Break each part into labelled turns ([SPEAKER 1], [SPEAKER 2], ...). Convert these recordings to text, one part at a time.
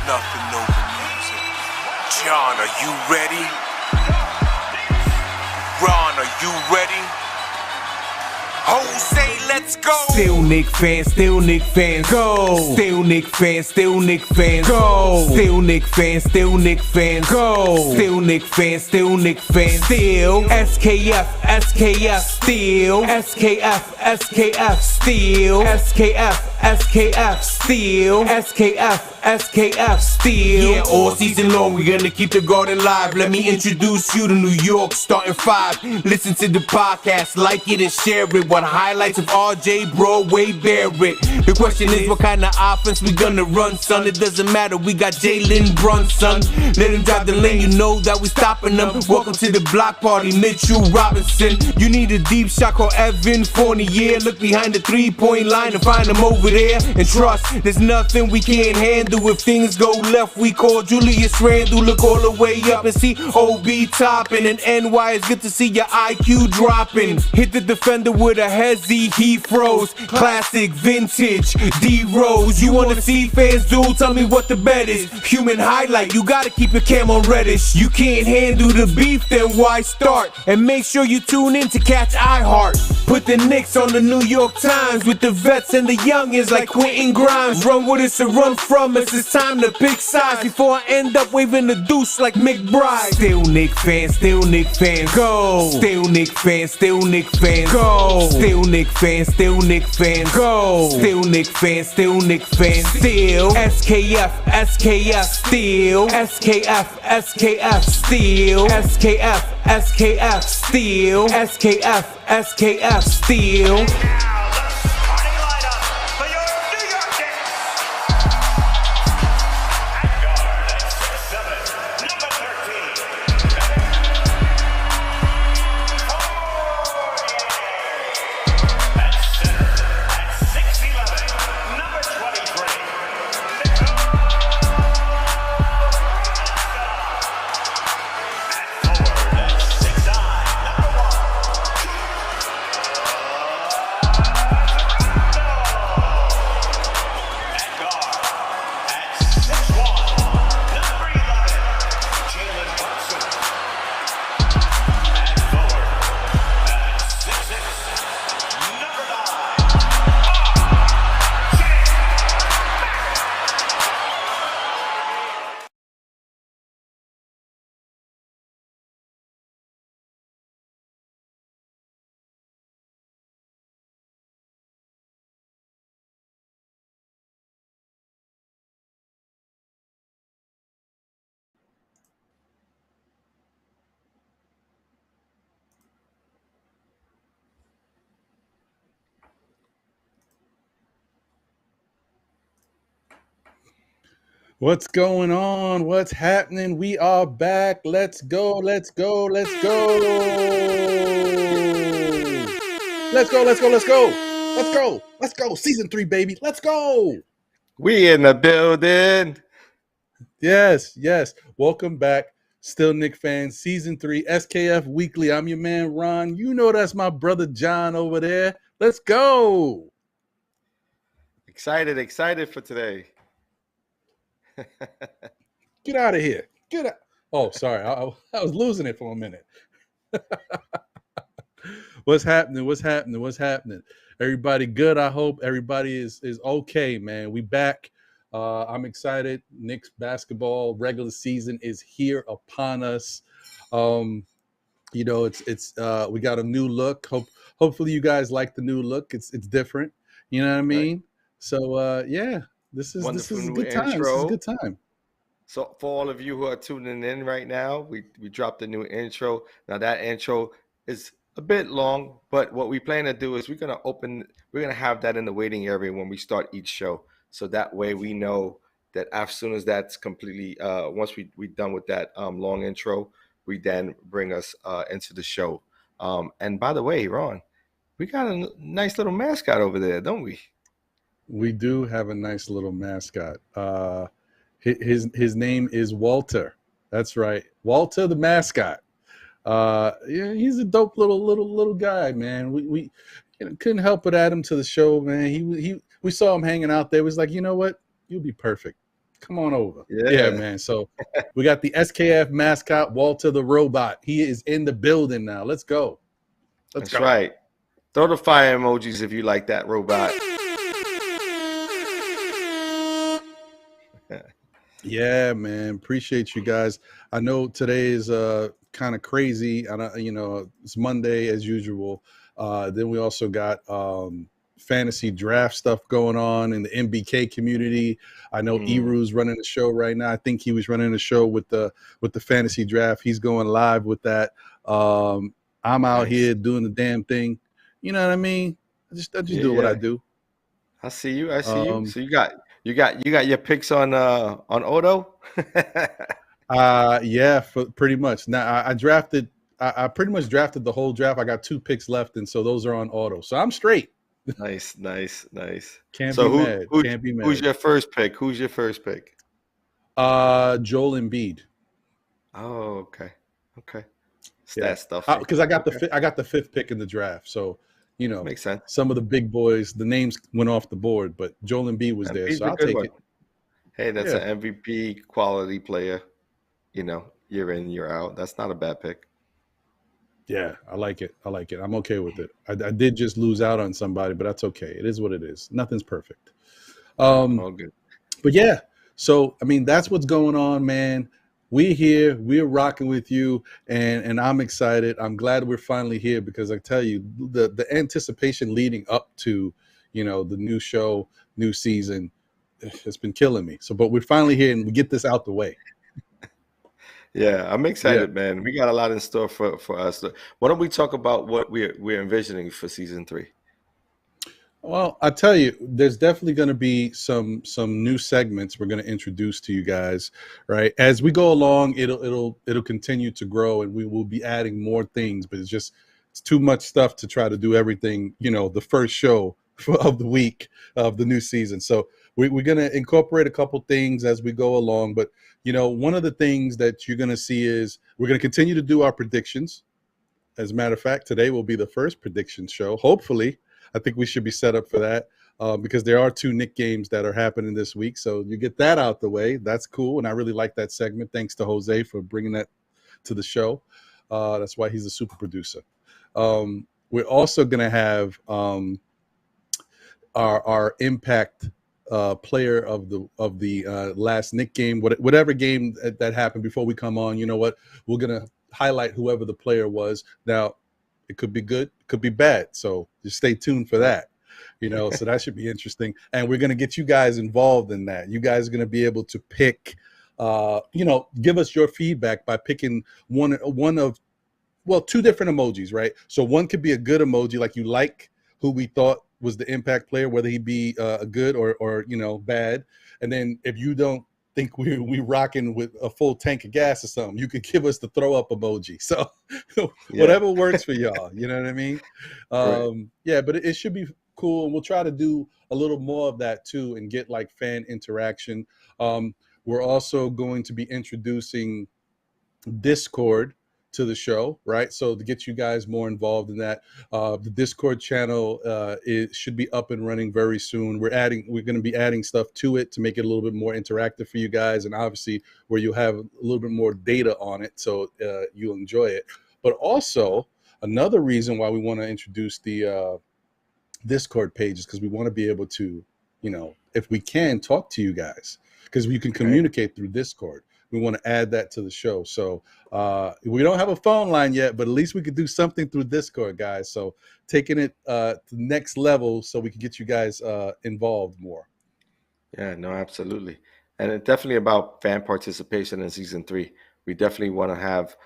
[SPEAKER 1] Nothing over music. John, are you ready? Ron, are you ready? Jose, let's go!
[SPEAKER 2] Still Knicks fans, still Knicks fans, go! Still Knicks fans, still Knicks fans, go! Still Knicks fans, still Knicks fans, go! Still Knicks fans, still Knicks fans, still SKF, SKF, still SKF, SKF, still SKF, SKF, still SKF, SKF, still. Yeah, all season long we gonna keep the garden live. Let me introduce you to New York, starting 5. Listen to the podcast, like it and share it. What highlights of RJ, Broadway, Barrett. The question is, what kind of offense we gonna run, son? It doesn't matter, we got Jalen Brunson. Let him drive the lane, you know that we stopping them. Welcome to the block party, Mitchell Robinson. You need a deep shot, call Evan Fournier. Look behind the 3-point line and find him over there. And trust, there's nothing we can't handle. If things go left, we call Julius Randle. Look all the way up and see OB topping. And NY, it's good to see your IQ dropping. Hit the defender with a hezzy, he froze. Classic, vintage, D-Rose. You wanna see fans do? Tell me what the bet is. Human highlight, you gotta keep your cam on reddish. You can't handle the beef, then why start? And make sure you tune in to catch iHeart. Put the Knicks on the New York Times with the vets and the youngins like Quentin Grimes. Run with us or run from us, it's time to pick sides before I end up waving the deuce like McBride. Still Knicks fans, still Knicks fans, go! Still Knicks fans, still Knicks fans, go! Still Knicks fans, still Knicks fans, go! Still Knicks fans, still Knicks fans, still SKF, SKF, still SKF, SKF, still SKF, SKF, still SKF, SKF, still.
[SPEAKER 3] What's going on? What's happening? We are back. Let's go. Let's go. Let's go. Let's go. Let's go. Let's go. Let's go. Let's go. Season 3, baby. Let's go.
[SPEAKER 4] We in the building.
[SPEAKER 3] Yes. Yes. Welcome back. Still Nick fans. Season 3, SKF Weekly. I'm your man, Ron. You know that's my brother, John, over there. Let's go.
[SPEAKER 4] Excited for today.
[SPEAKER 3] Get out of here. Get out. Oh, sorry. I was losing it for a minute. What's happening? What's happening? What's happening? Everybody good? I hope everybody is okay, man. We back. I'm excited. Knicks basketball regular season is here upon us. You know, it's we got a new look. Hopefully you guys like the new look. It's different. You know what I mean? Right. So yeah. This is a good time. This is a good time.
[SPEAKER 4] So for all of you who are tuning in right now, we dropped a new intro. Now that intro is a bit long, but what we plan to do is we're gonna have that in the waiting area when we start each show. So that way we know that as soon as that's completely once we're done with that long intro, we then bring us into the show. And by the way, Ron, we got a nice little mascot over there, don't we?
[SPEAKER 3] We do have a nice little mascot. His name is Walter. That's right, Walter the mascot. Yeah, he's a dope little guy, man. We couldn't help but add him to the show, man. We saw him hanging out there. It was like, you know what? You'll be perfect. Come on over.
[SPEAKER 4] Yeah.
[SPEAKER 3] Yeah, man. So we got the SKF mascot, Walter the Robot. He is in the building now. Let's go.
[SPEAKER 4] That's right. Throw the fire emojis if you like that robot.
[SPEAKER 3] Yeah, man. Appreciate you guys. I know today is kind of crazy. It's Monday as usual. Then we also got fantasy draft stuff going on in the MBK community. I know Eru's running the show right now. I think he was running the show with the fantasy draft. He's going live with that. I'm out here doing the damn thing. You know what I mean? I just do what I do.
[SPEAKER 4] I see you. So you got your picks on Odo?
[SPEAKER 3] Yeah, pretty much. Now I drafted. I pretty much drafted the whole draft. I got 2 picks left, and so those are on auto. So I'm straight.
[SPEAKER 4] Nice.
[SPEAKER 3] Can't be mad.
[SPEAKER 4] Who's your first pick? Joel
[SPEAKER 3] Embiid.
[SPEAKER 4] Oh, okay. Stat stuff.
[SPEAKER 3] Because I got the 5th pick in the draft. So,
[SPEAKER 4] makes sense.
[SPEAKER 3] Some of the big boys, the names went off the board, but Joel Embiid was there, so I'll take it.
[SPEAKER 4] Hey, that's an MVP quality player. Year in, year out. That's not a bad pick.
[SPEAKER 3] Yeah, I like it. I'm okay with it. I did just lose out on somebody, but that's okay. It is what it is. Nothing's perfect.
[SPEAKER 4] All good.
[SPEAKER 3] But yeah, so, I mean, that's what's going on, man. We're here. We're rocking with you, and I'm excited. I'm glad we're finally here because I tell you, the anticipation leading up to, the new show, new season, it's been killing me. So, but we're finally here, and we get this out the way.
[SPEAKER 4] Yeah, I'm excited, man. We got a lot in store for us. Why don't we talk about what we're envisioning for season 3?
[SPEAKER 3] Well, I tell you, there's definitely going to be some new segments we're going to introduce to you guys, right? As we go along, it'll continue to grow, and we will be adding more things. But it's too much stuff to try to do everything. The first show of the week of the new season. So we're going to incorporate a couple things as we go along. But one of the things that you're going to see is we're going to continue to do our predictions. As a matter of fact, today will be the first prediction show. Hopefully. I think we should be set up for that because there are 2 Knicks games that are happening this week. So you get that out the way. That's cool. And I really like that segment. Thanks to Jose for bringing that to the show. That's why he's a super producer. We're also going to have our impact player of the last Knicks game, whatever game that happened before we come on. You know what? We're going to highlight whoever the player was. Now, it could be good, it could be bad. So just stay tuned for that. So that should be interesting. And we're going to get you guys involved in that. You guys are going to be able to pick, give us your feedback by picking one of 2 different emojis, right? So one could be a good emoji, like you like who we thought was the impact player, whether he be a good or bad. And then if you don't think we rocking with a full tank of gas or something, you could give us the throw up emoji. So whatever works for y'all, you know what I mean?
[SPEAKER 4] Right.
[SPEAKER 3] Yeah, but it should be cool. And we'll try to do a little more of that too and get like fan interaction. We're also going to be introducing Discord to the show, right? So to get you guys more involved in that, the Discord channel should be up and running very soon. We're going to be adding stuff to it to make it a little bit more interactive for you guys, and obviously where you'll have a little bit more data on it, so you'll enjoy it. But also another reason why we want to introduce the Discord page is because we want to be able to, if we can, talk to you guys, because we can communicate through Discord. We want to add that to the show. So we don't have a phone line yet, but at least we could do something through Discord, guys. So taking it to the next level so we can get you guys involved more.
[SPEAKER 4] Yeah, no, absolutely. And it's definitely about fan participation in season 3. We definitely want to have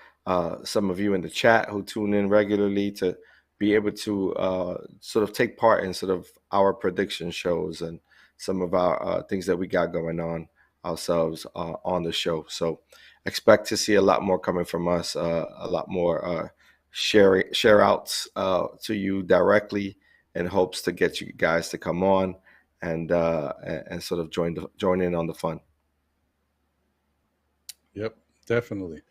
[SPEAKER 4] some of you in the chat who tune in regularly to be able to sort of take part in sort of our prediction shows and some of our things that we got going on ourselves on the show. So expect to see a lot more coming from us, a lot more share outs to you directly in hopes to get you guys to come on and sort of join in on the fun.
[SPEAKER 3] Yep, definitely.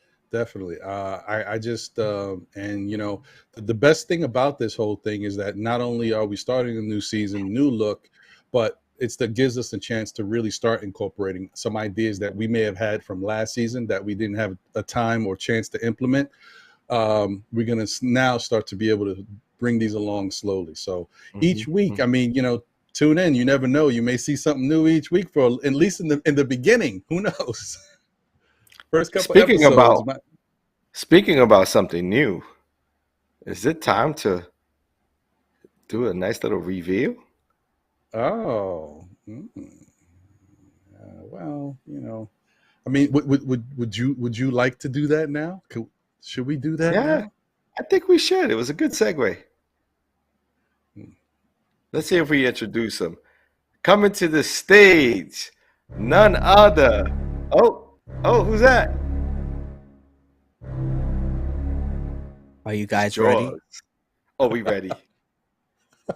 [SPEAKER 3] I just the best thing about this whole thing is that not only are we starting a new season, new look, but that gives us a chance to really start incorporating some ideas that we may have had from last season that we didn't have a time or chance to implement. We're going to now start to be able to bring these along slowly. So each week, I mean, you know, tune in. You never know. You may see something new each week, for at least in the beginning. Who knows? First couple episodes.
[SPEAKER 4] Speaking about something new, is it time to do a nice little reveal?
[SPEAKER 3] Oh, well, you know, I mean, would you like to do that now? Should we do that now?
[SPEAKER 4] I think we should. It was a good segue. Let's see if we introduce him. Coming to the stage, none other. Oh, who's that?
[SPEAKER 5] Are you guys ready?
[SPEAKER 4] Oh, we ready.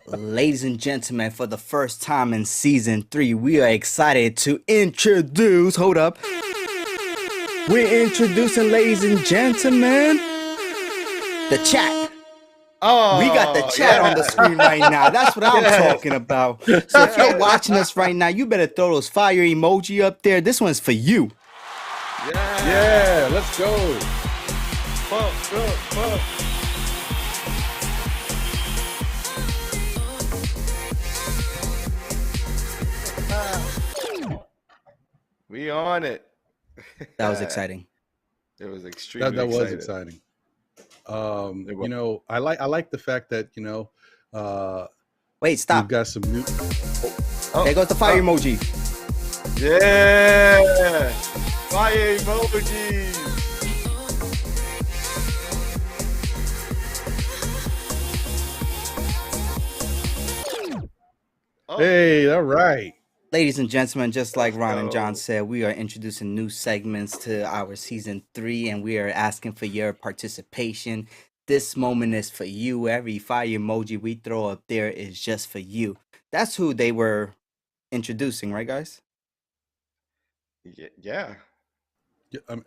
[SPEAKER 5] Ladies and gentlemen, for the first time in season 3, we are excited to introduce. Hold up. We're introducing, ladies and gentlemen, the chat.
[SPEAKER 4] Oh,
[SPEAKER 5] we got the chat on the screen right now. That's what I'm talking about. So if you're watching us right now, you better throw those fire emoji up there. This one's for you.
[SPEAKER 3] Yeah, let's go.
[SPEAKER 4] We on it.
[SPEAKER 5] That was exciting.
[SPEAKER 4] It was extremely
[SPEAKER 3] that was exciting. You know, I like the fact that, you know,
[SPEAKER 5] wait, stop.
[SPEAKER 3] We've got some new.
[SPEAKER 5] There goes the fire emoji.
[SPEAKER 4] Yeah, fire emoji.
[SPEAKER 3] Hey, all right.
[SPEAKER 5] Ladies and gentlemen, just like Ron and John said, we are introducing new segments to our season 3, and we are asking for your participation. This moment is for you. Every fire emoji we throw up there is just for you. That's who they were introducing, right, guys?
[SPEAKER 4] Yeah.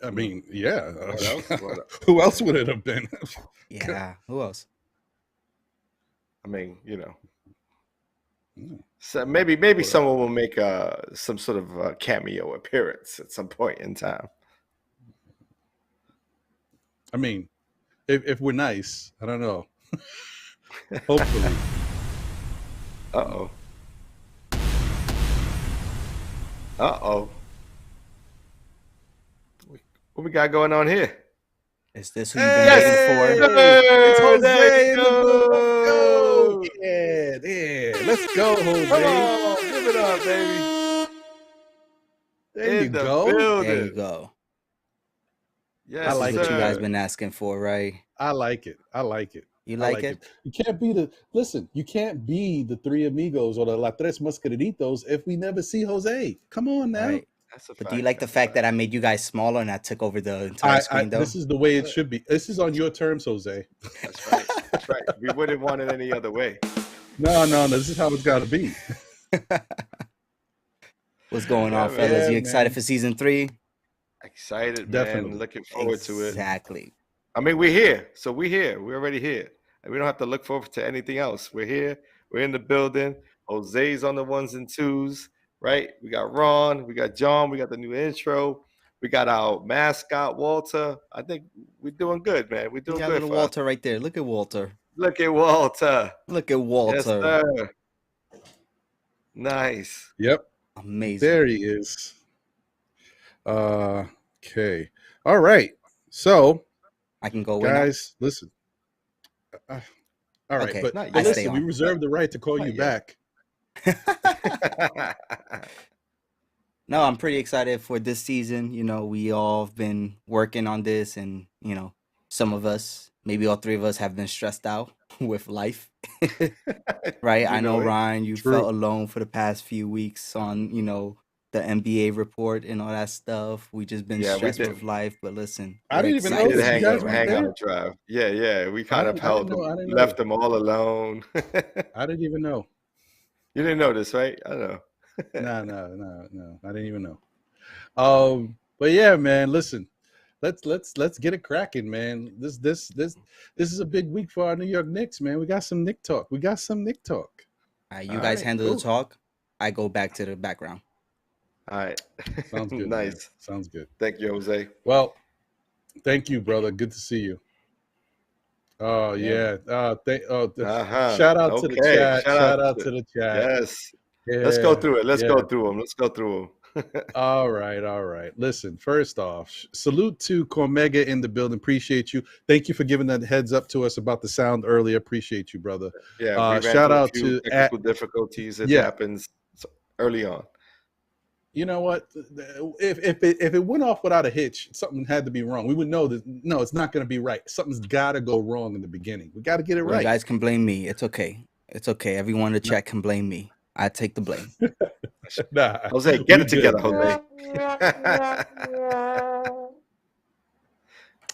[SPEAKER 3] I mean, yeah.
[SPEAKER 4] What else?
[SPEAKER 3] Who else would it have been?
[SPEAKER 5] Yeah. Who else?
[SPEAKER 4] I mean, you know. So maybe someone will make some sort of cameo appearance at some point in time.
[SPEAKER 3] I mean, if we're nice, I don't know. Hopefully.
[SPEAKER 4] Uh-oh. What we got going on here?
[SPEAKER 5] Is this who you've been waiting for?
[SPEAKER 3] It's Jose. Go. Yeah. Let's go, Jose.
[SPEAKER 4] Come on, give it up, baby.
[SPEAKER 3] There you go.
[SPEAKER 5] There you go.
[SPEAKER 4] Yes,
[SPEAKER 3] I like
[SPEAKER 5] That's what
[SPEAKER 3] it.
[SPEAKER 5] you guys been asking for, right?
[SPEAKER 3] I like it.
[SPEAKER 5] You like it?
[SPEAKER 3] You can't be the three amigos or the La Tres Mascaraditos if we never see Jose. Come on now.
[SPEAKER 5] Right.
[SPEAKER 4] That's a
[SPEAKER 5] But
[SPEAKER 4] fact.
[SPEAKER 5] do you like the fact that I made you guys smaller and I took over the entire screen, though?
[SPEAKER 3] This is the way it should be. This is on your terms, Jose.
[SPEAKER 4] That's right. That's right. We wouldn't want it any other way.
[SPEAKER 3] No. This is how it's got to be.
[SPEAKER 5] What's going on,
[SPEAKER 4] Yeah,
[SPEAKER 5] fellas?
[SPEAKER 3] man.
[SPEAKER 5] You excited for season 3?
[SPEAKER 4] Excited,
[SPEAKER 3] Definitely.
[SPEAKER 4] man. Looking forward to it.
[SPEAKER 5] Exactly.
[SPEAKER 4] I mean, we're here. So we're here. We're already here. And we don't have to look forward to anything else. We're here. We're in the building. Jose's on the 1s and 2s, right? We got Ron. We got John. We got the new intro. We got our mascot, Walter. I think we're doing good, man. We're
[SPEAKER 5] You
[SPEAKER 4] doing
[SPEAKER 5] got
[SPEAKER 4] good.
[SPEAKER 5] little Walter right there. Look at Walter.
[SPEAKER 4] Look at Walter.
[SPEAKER 5] Look at Walter.
[SPEAKER 4] Yes, sir. Nice.
[SPEAKER 3] Yep.
[SPEAKER 5] Amazing.
[SPEAKER 3] There he is. Okay. All right. So,
[SPEAKER 5] I can go away now?
[SPEAKER 3] guys, listen. All right,
[SPEAKER 5] Okay,
[SPEAKER 3] but
[SPEAKER 4] not
[SPEAKER 5] I
[SPEAKER 4] yet.
[SPEAKER 5] stay
[SPEAKER 3] listen, we
[SPEAKER 5] on.
[SPEAKER 3] reserve the right to call
[SPEAKER 4] Not
[SPEAKER 3] you
[SPEAKER 4] yet.
[SPEAKER 3] back.
[SPEAKER 5] No, I'm pretty excited for this season. You know, we all have been working on this, and, you know, some of us, maybe all 3 of us, have been stressed out with life. Right? I know,
[SPEAKER 4] it.
[SPEAKER 5] Ryan, you
[SPEAKER 3] True.
[SPEAKER 5] felt alone for the past few weeks on, you know, the NBA report and all that stuff. We just been
[SPEAKER 4] Yeah, we
[SPEAKER 5] stressed
[SPEAKER 4] did.
[SPEAKER 5] with life, but listen.
[SPEAKER 3] I
[SPEAKER 5] we're
[SPEAKER 3] didn't even know
[SPEAKER 5] excited.
[SPEAKER 3] this. You guys weren't
[SPEAKER 4] hang
[SPEAKER 3] there?
[SPEAKER 4] out drive. Yeah. We kind of
[SPEAKER 3] didn't
[SPEAKER 4] held
[SPEAKER 3] know- I
[SPEAKER 4] them,
[SPEAKER 3] didn't know.
[SPEAKER 4] left them all alone.
[SPEAKER 3] I didn't even know.
[SPEAKER 4] You didn't notice, right? I don't know.
[SPEAKER 3] No. I didn't even know. But yeah, man, listen. Let's get it cracking, man. This is a big week for our New York Knicks, man. We got some Knick talk.
[SPEAKER 5] All right, you guys handle the talk. I go back to the background.
[SPEAKER 4] All right.
[SPEAKER 3] Sounds good.
[SPEAKER 4] Nice.
[SPEAKER 3] Man. Sounds good.
[SPEAKER 4] Thank you, Jose.
[SPEAKER 3] Well, thank you, brother. Good to see you. Oh yeah. Shout out to the chat. Shout out to the chat.
[SPEAKER 4] Yes.
[SPEAKER 3] Yeah,
[SPEAKER 4] Let's go through it. Let's
[SPEAKER 3] yeah.
[SPEAKER 4] go through them.
[SPEAKER 3] All right. Listen, first off, salute to Cormega in the building. Appreciate you. Thank you for giving that heads up to us about the sound earlier. Appreciate you, brother.
[SPEAKER 4] Yeah. We ran
[SPEAKER 3] shout
[SPEAKER 4] through a
[SPEAKER 3] out
[SPEAKER 4] few
[SPEAKER 3] to
[SPEAKER 4] technical difficulties. It happens early on.
[SPEAKER 3] You know what? If it went off without a hitch, something had to be wrong. We would know that. No, it's not going to be right. Something's got to go wrong in the beginning. We got to get it right.
[SPEAKER 5] You guys can blame me. It's okay. It's okay. Everyone in the chat can blame me. I take the blame.
[SPEAKER 3] Nah,
[SPEAKER 4] Jose, get it together, Jose.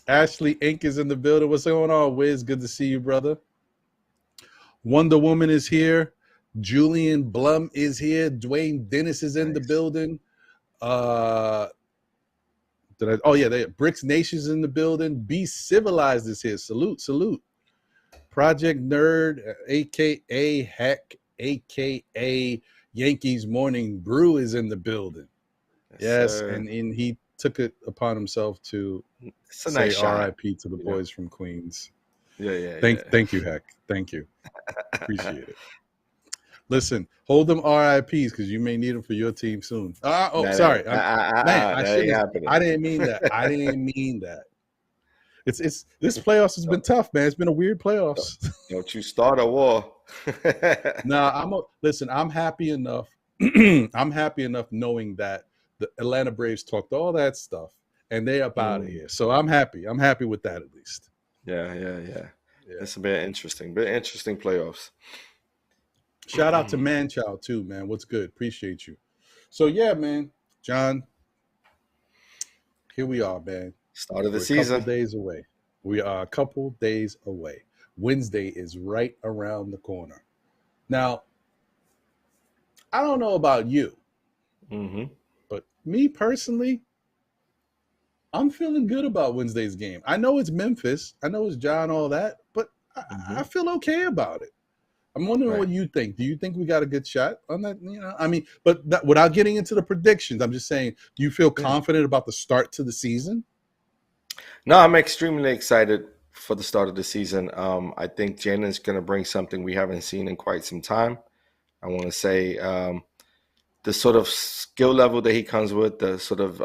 [SPEAKER 3] Ashley Inc. is in the building. What's going on, Wiz? Good to see you, brother. Wonder Woman is here. Julian Blum is here. Dwayne Dennis is in the building. Bricks Nation's in the building. Be Civilized is here. Salute. Project Nerd, aka Heck, aka Yankees Morning Brew is in the building. Yes, and he took it upon himself to say RIP to the boys from Queens.
[SPEAKER 4] Yeah.
[SPEAKER 3] Thank you, Heck. Thank you. Appreciate it. Listen, hold them RIPs because you may need them for your team soon. Sorry. I didn't mean that. It's this playoffs has been tough, man. It's been a weird playoffs.
[SPEAKER 4] Don't you start a war.
[SPEAKER 3] I'm happy enough. I'm happy enough knowing that the Atlanta Braves talked all that stuff and they're up out of here. So I'm happy. I'm happy with that at least.
[SPEAKER 4] Yeah. It's been interesting. Playoffs.
[SPEAKER 3] Shout out to Manchild too, man. What's good? Appreciate you. So yeah, man. John, here we are, man.
[SPEAKER 4] Start of the season.
[SPEAKER 3] A couple days away. We are a couple days away. Wednesday is right around the corner. Now, I don't know about you, but me personally, I'm feeling good about Wednesday's game. I know it's Memphis. I know it's John, all that, but I feel okay about it. I'm wondering what you think. Do you think we got a good shot on that? But without getting into the predictions, I'm just saying, do you feel confident about the start to the season?
[SPEAKER 4] No, I'm extremely excited for the start of the season. I think Jalen's going to bring something we haven't seen in quite some time. I want to say the sort of skill level that he comes with, the sort of,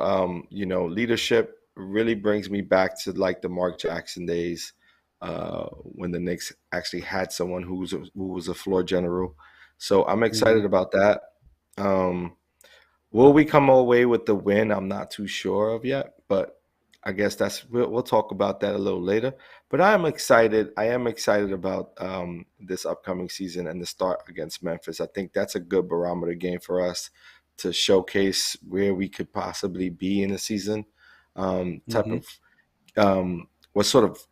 [SPEAKER 4] leadership really brings me back to like the Mark Jackson days. When the Knicks actually had someone who was a floor general. So I'm excited about that. Will we come away with the win? I'm not too sure of yet, but I guess we'll talk about that a little later. But I am excited. I am excited about this upcoming season and the start against Memphis. I think that's a good barometer game for us to showcase where we could possibly be in the season. What sort of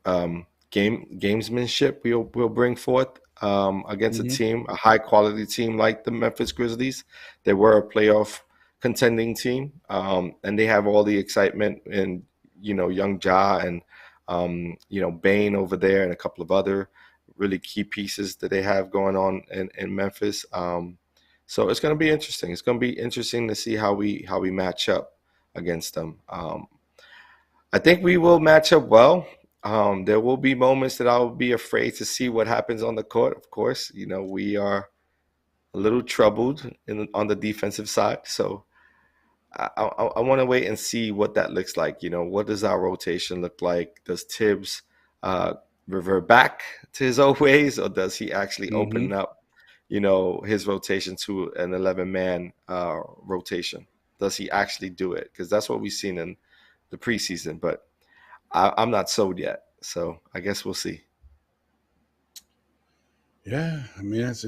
[SPEAKER 4] gamesmanship we'll bring forth against a high quality team like the Memphis Grizzlies. They were a playoff contending team, and they have all the excitement and young Ja and Bane over there and a couple of other really key pieces that they have going on in Memphis. So it's going to be interesting. It's going to be interesting to see how we match up against them. I think we will match up well. There will be moments that I will be afraid to see what happens on the court. Of course, we are a little troubled on the defensive side. So I want to wait and see what that looks like. What does our rotation look like? Does Tibbs revert back to his old ways, or does he actually open up, his rotation to an 11-man rotation? Does he actually do it? Because that's what we've seen in the preseason, but I'm not sold yet, so I guess we'll see.
[SPEAKER 3] Yeah, I mean, it's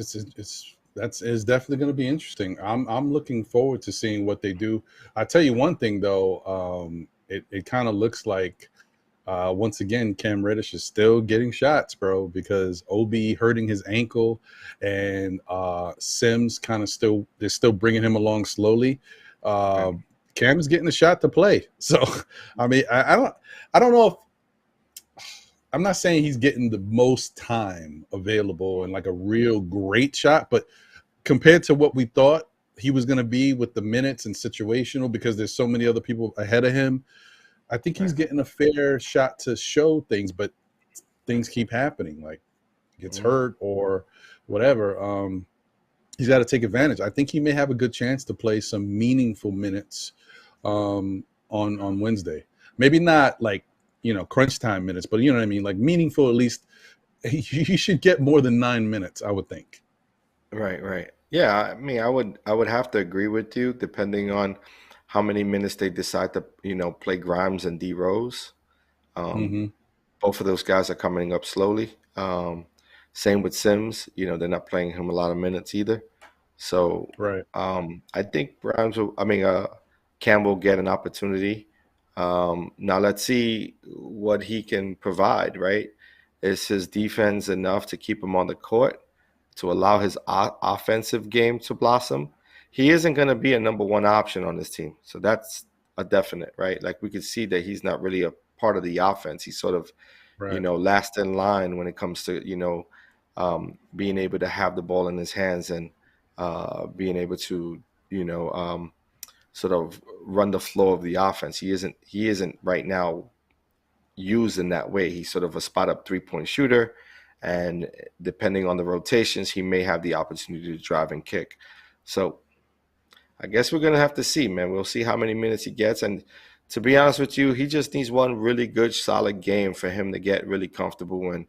[SPEAKER 3] definitely going to be interesting. I'm looking forward to seeing what they do. I tell you one thing though, it kind of looks like once again Cam Reddish is still getting shots, bro, because OB hurting his ankle and Sims they're still bringing him along slowly. Cam is getting a shot to play. So, I mean, I don't know if I'm not saying he's getting the most time available and like a real great shot, but compared to what we thought, he was going to be with the minutes and situational because there's so many other people ahead of him. I think he's getting a fair shot to show things, but things keep happening, like gets hurt or whatever. He's got to take advantage. I think he may have a good chance to play some meaningful minutes on Wednesday. Maybe not like, crunch time minutes, but you know what I mean? Like meaningful, at least he should get more than 9 minutes, I would think.
[SPEAKER 4] Right. Yeah, I mean, I would have to agree with you, depending on how many minutes they decide to, play Grimes and D Rose. Both of those guys are coming up slowly. Same with Sims. They're not playing him a lot of minutes either. So
[SPEAKER 3] Right.
[SPEAKER 4] I think Cam will get an opportunity. Now let's see what he can provide, right? Is his defense enough to keep him on the court, to allow his offensive game to blossom? He isn't going to be a number one option on this team. So that's a definite, right? Like we could see that he's not really a part of the offense. He's sort of,
[SPEAKER 3] Right.
[SPEAKER 4] last in line when it comes to, being able to have the ball in his hands and being able to, sort of run the flow of the offense. He isn't right now used in that way. He's sort of a spot up 3-point shooter. And depending on the rotations, he may have the opportunity to drive and kick. So I guess we're going to have to see, man. We'll see how many minutes he gets. And to be honest with you, he just needs one really good, solid game for him to get really comfortable and,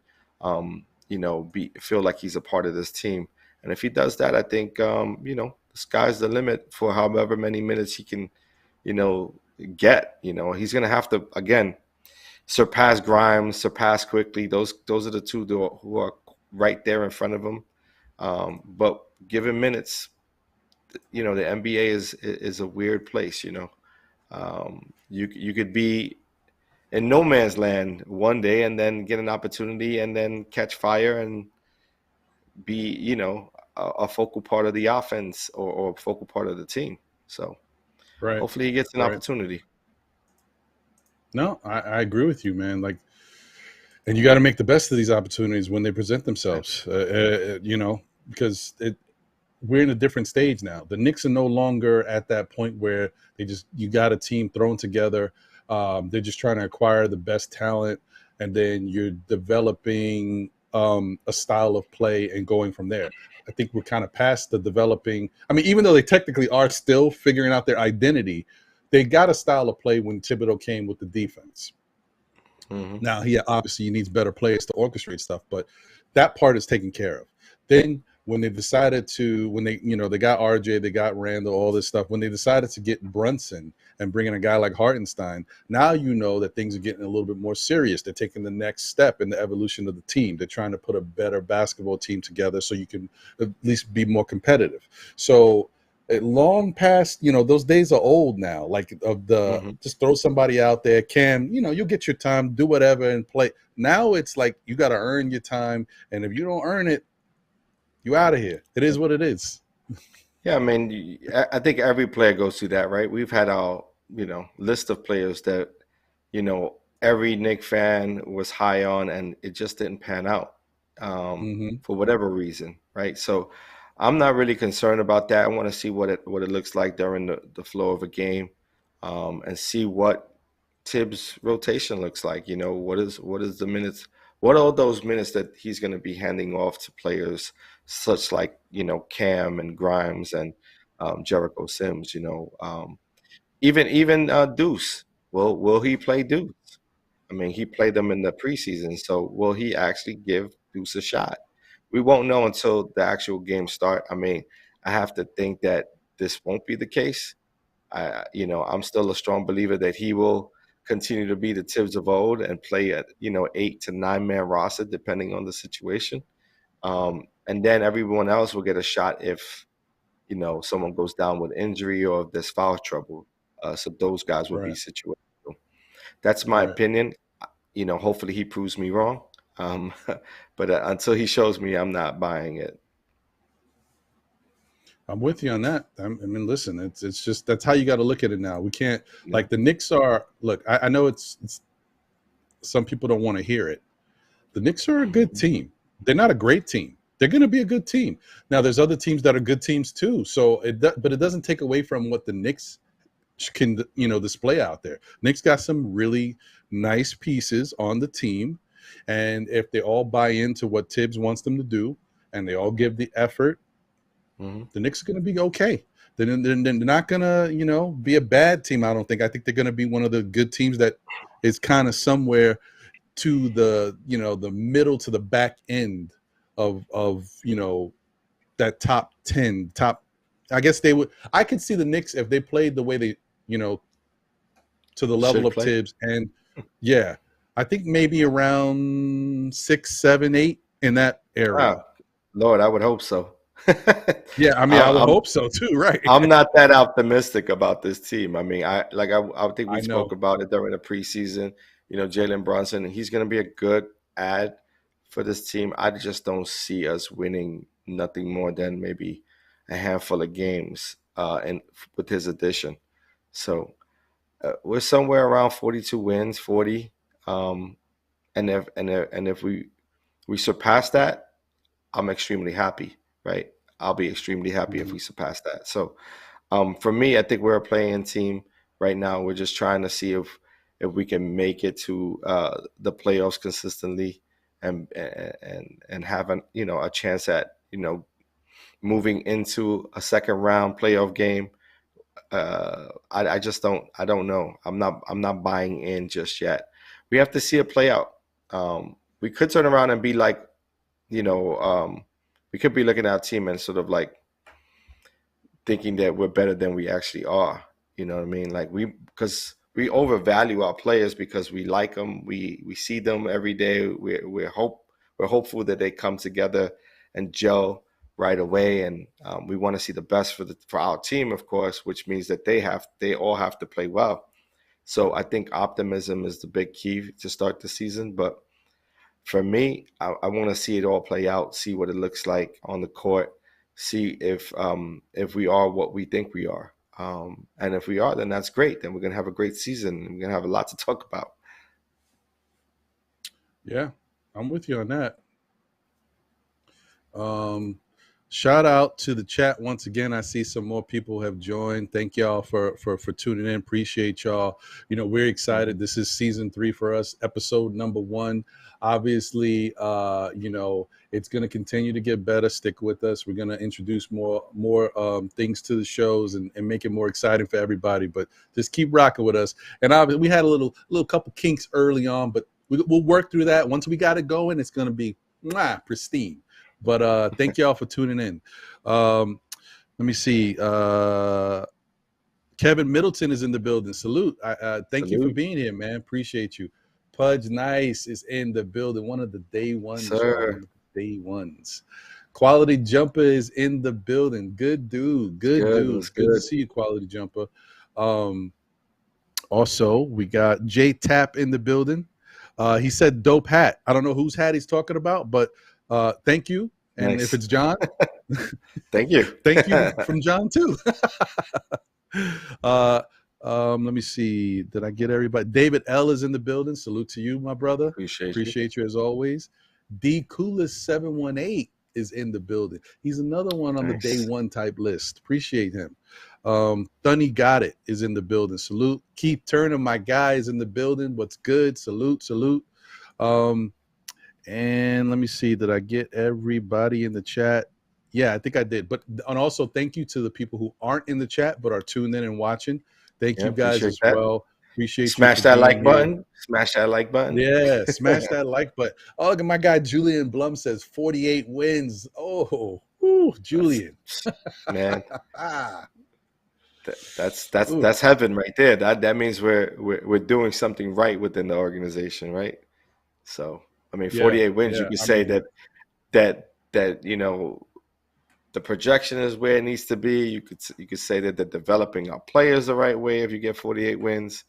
[SPEAKER 4] feel like he's a part of this team. And if he does that, I think, the sky's the limit for however many minutes he can, get. He's going to have to, again, surpass Grimes, surpass quickly. Those are the two who are right there in front of him. But given minutes, the NBA is a weird place. You could be in no man's land one day and then get an opportunity and then catch fire and be, a focal part of the offense or a focal part of the team. So
[SPEAKER 3] Right.
[SPEAKER 4] hopefully he gets an opportunity.
[SPEAKER 3] No, I agree with you, man. Like, and you got to make the best of these opportunities when they present themselves, because we're in a different stage now. The Knicks are no longer at that point where you got a team thrown together. They're just trying to acquire the best talent, and then you're developing a style of play and going from there. I think we're kind of past the developing. I mean, even though they technically are still figuring out their identity, they got a style of play when Thibodeau came with the defense. Now, obviously he needs better players to orchestrate stuff, but that part is taken care of. Then when they decided to, they got RJ, they got Randall, all this stuff, when they decided to get Brunson and bring in a guy like Hartenstein, now that things are getting a little bit more serious. They're taking the next step in the evolution of the team. They're trying to put a better basketball team together so you can at least be more competitive. So long past, those days are old now, like of the just throw somebody out there, Cam, you'll get your time, do whatever and play. Now it's like you got to earn your time, and if you don't earn it, you out of here. It is what it is.
[SPEAKER 4] Yeah, I mean, I think every player goes through that, right? We've had our, list of players that, every Knicks fan was high on, and it just didn't pan out for whatever reason, right? So I'm not really concerned about that. I want to see what it looks like during the flow of a game, and see what Tibbs' rotation looks like. What is the minutes? What are those minutes that he's going to be handing off to players such like Cam and Grimes and Jericho Sims? Even Deuce. Will he play Deuce? I mean, he played them in the preseason, so will he actually give Deuce a shot? We won't know until the actual games start. I mean, I have to think that this won't be the case. I'm still a strong believer that he will continue to be the Tibbs of old and play at 8 to 9 man roster depending on the situation, and then everyone else will get a shot if someone goes down with injury or if there's foul trouble. So those guys will be situated. That's my opinion. Hopefully he proves me wrong. But until he shows me, I'm not buying it.
[SPEAKER 3] I'm with you on that. I mean, listen, it's just that's how you got to look at it now. We can't like the Knicks are. Look, I know it's some people don't want to hear it. The Knicks are a good team. They're not a great team. they're going to be a good team. Now, there's other teams that are good teams too. So, but it doesn't take away from what the Knicks can, display out there. Knicks got some really nice pieces on the team, and if they all buy into what Tibbs wants them to do, and they all give the effort, the Knicks are going to be okay. They're not going to, be a bad team. I don't think. I think they're going to be one of the good teams that is kind of somewhere to the, the middle to the back end of that top 10. I guess they would. I could see the Knicks if they played the way they, to the level of Tibbs, and I think maybe around 6, 7, 8 in that area.
[SPEAKER 4] Wow. Lord, I would hope so.
[SPEAKER 3] Yeah, I mean, I would hope so too, right?
[SPEAKER 4] I'm not that optimistic about this team. I mean, I think we spoke about it during the preseason. Jalen Brunson, he's going to be a good add for this team. I just don't see us winning nothing more than maybe a handful of games, and with his addition. So we're somewhere around 42 wins, 40. And if we surpass that, I'm extremely happy, right? I'll be extremely happy if we surpass that. So for me, I think we're a playing team right now. We're just trying to see if we can make it to the playoffs consistently and have a chance at moving into a second round playoff game. I just don't know. I'm not buying in just yet. We have to see it play out. We could turn around and be like, we could be looking at our team and sort of like thinking that we're better than we actually are. You know what I mean? Like because we overvalue our players because we like them. We see them every day. We're hopeful that they come together and gel right away. And we want to see the best for our team, of course, which means that they all have to play well. So I think optimism is the big key to start the season. But for me, I want to see it all play out, see what it looks like on the court, see if we are what we think we are. And if we are, then that's great. Then we're going to have a great season. We're going to have a lot to talk about.
[SPEAKER 3] Yeah, I'm with you on that. Shout out to the chat once again. I see some more people have joined. Thank y'all for tuning in. Appreciate y'all. We're excited. This is season 3 for us, episode number 1. Obviously, it's going to continue to get better. Stick with us. We're going to introduce more things to the shows and make it more exciting for everybody. But just keep rocking with us. And obviously, we had a little couple kinks early on, but we'll work through that. Once we got it going, it's going to be pristine. But thank y'all for tuning in. Let me see. Kevin Middleton is in the building. Salute. Thank you for being here, man. Appreciate you. Pudge Nice is in the building. One of the day ones.
[SPEAKER 4] Sir.
[SPEAKER 3] Day ones. Quality Jumper is in the building. Good dude. Good to see you, Quality Jumper. Also, we got J Tap in the building. He said dope hat. I don't know whose hat he's talking about, but thank you. And
[SPEAKER 4] Nice.
[SPEAKER 3] if it's John,
[SPEAKER 4] Thank you.
[SPEAKER 3] thank you from John too. Let me see. Did I get everybody? David L is in the building. Salute to you, my brother. Appreciate you as always. D Coolest 718 is in the building. He's another one on the day one type list. Appreciate him. Thunny Got It is in the building. Salute. Keith Turner, my guy, is in the building. What's good? Salute. And let me see. Did I get everybody in the chat? Yeah, I think I did. And also thank you to the people who aren't in the chat but are tuned in and watching. Thank you guys as well. Appreciate you.
[SPEAKER 4] Smash that like button. Smash that like button.
[SPEAKER 3] Yeah, smash that like button. Oh, look at my guy Julian Blum says 48 wins. Oh, Julian.
[SPEAKER 4] Man. That's heaven right there. That means we're doing something right within the organization, right? So, I mean, 48 wins, you could say that the projection is where it needs to be. You could say that they're developing our players the right way if you get 48 wins.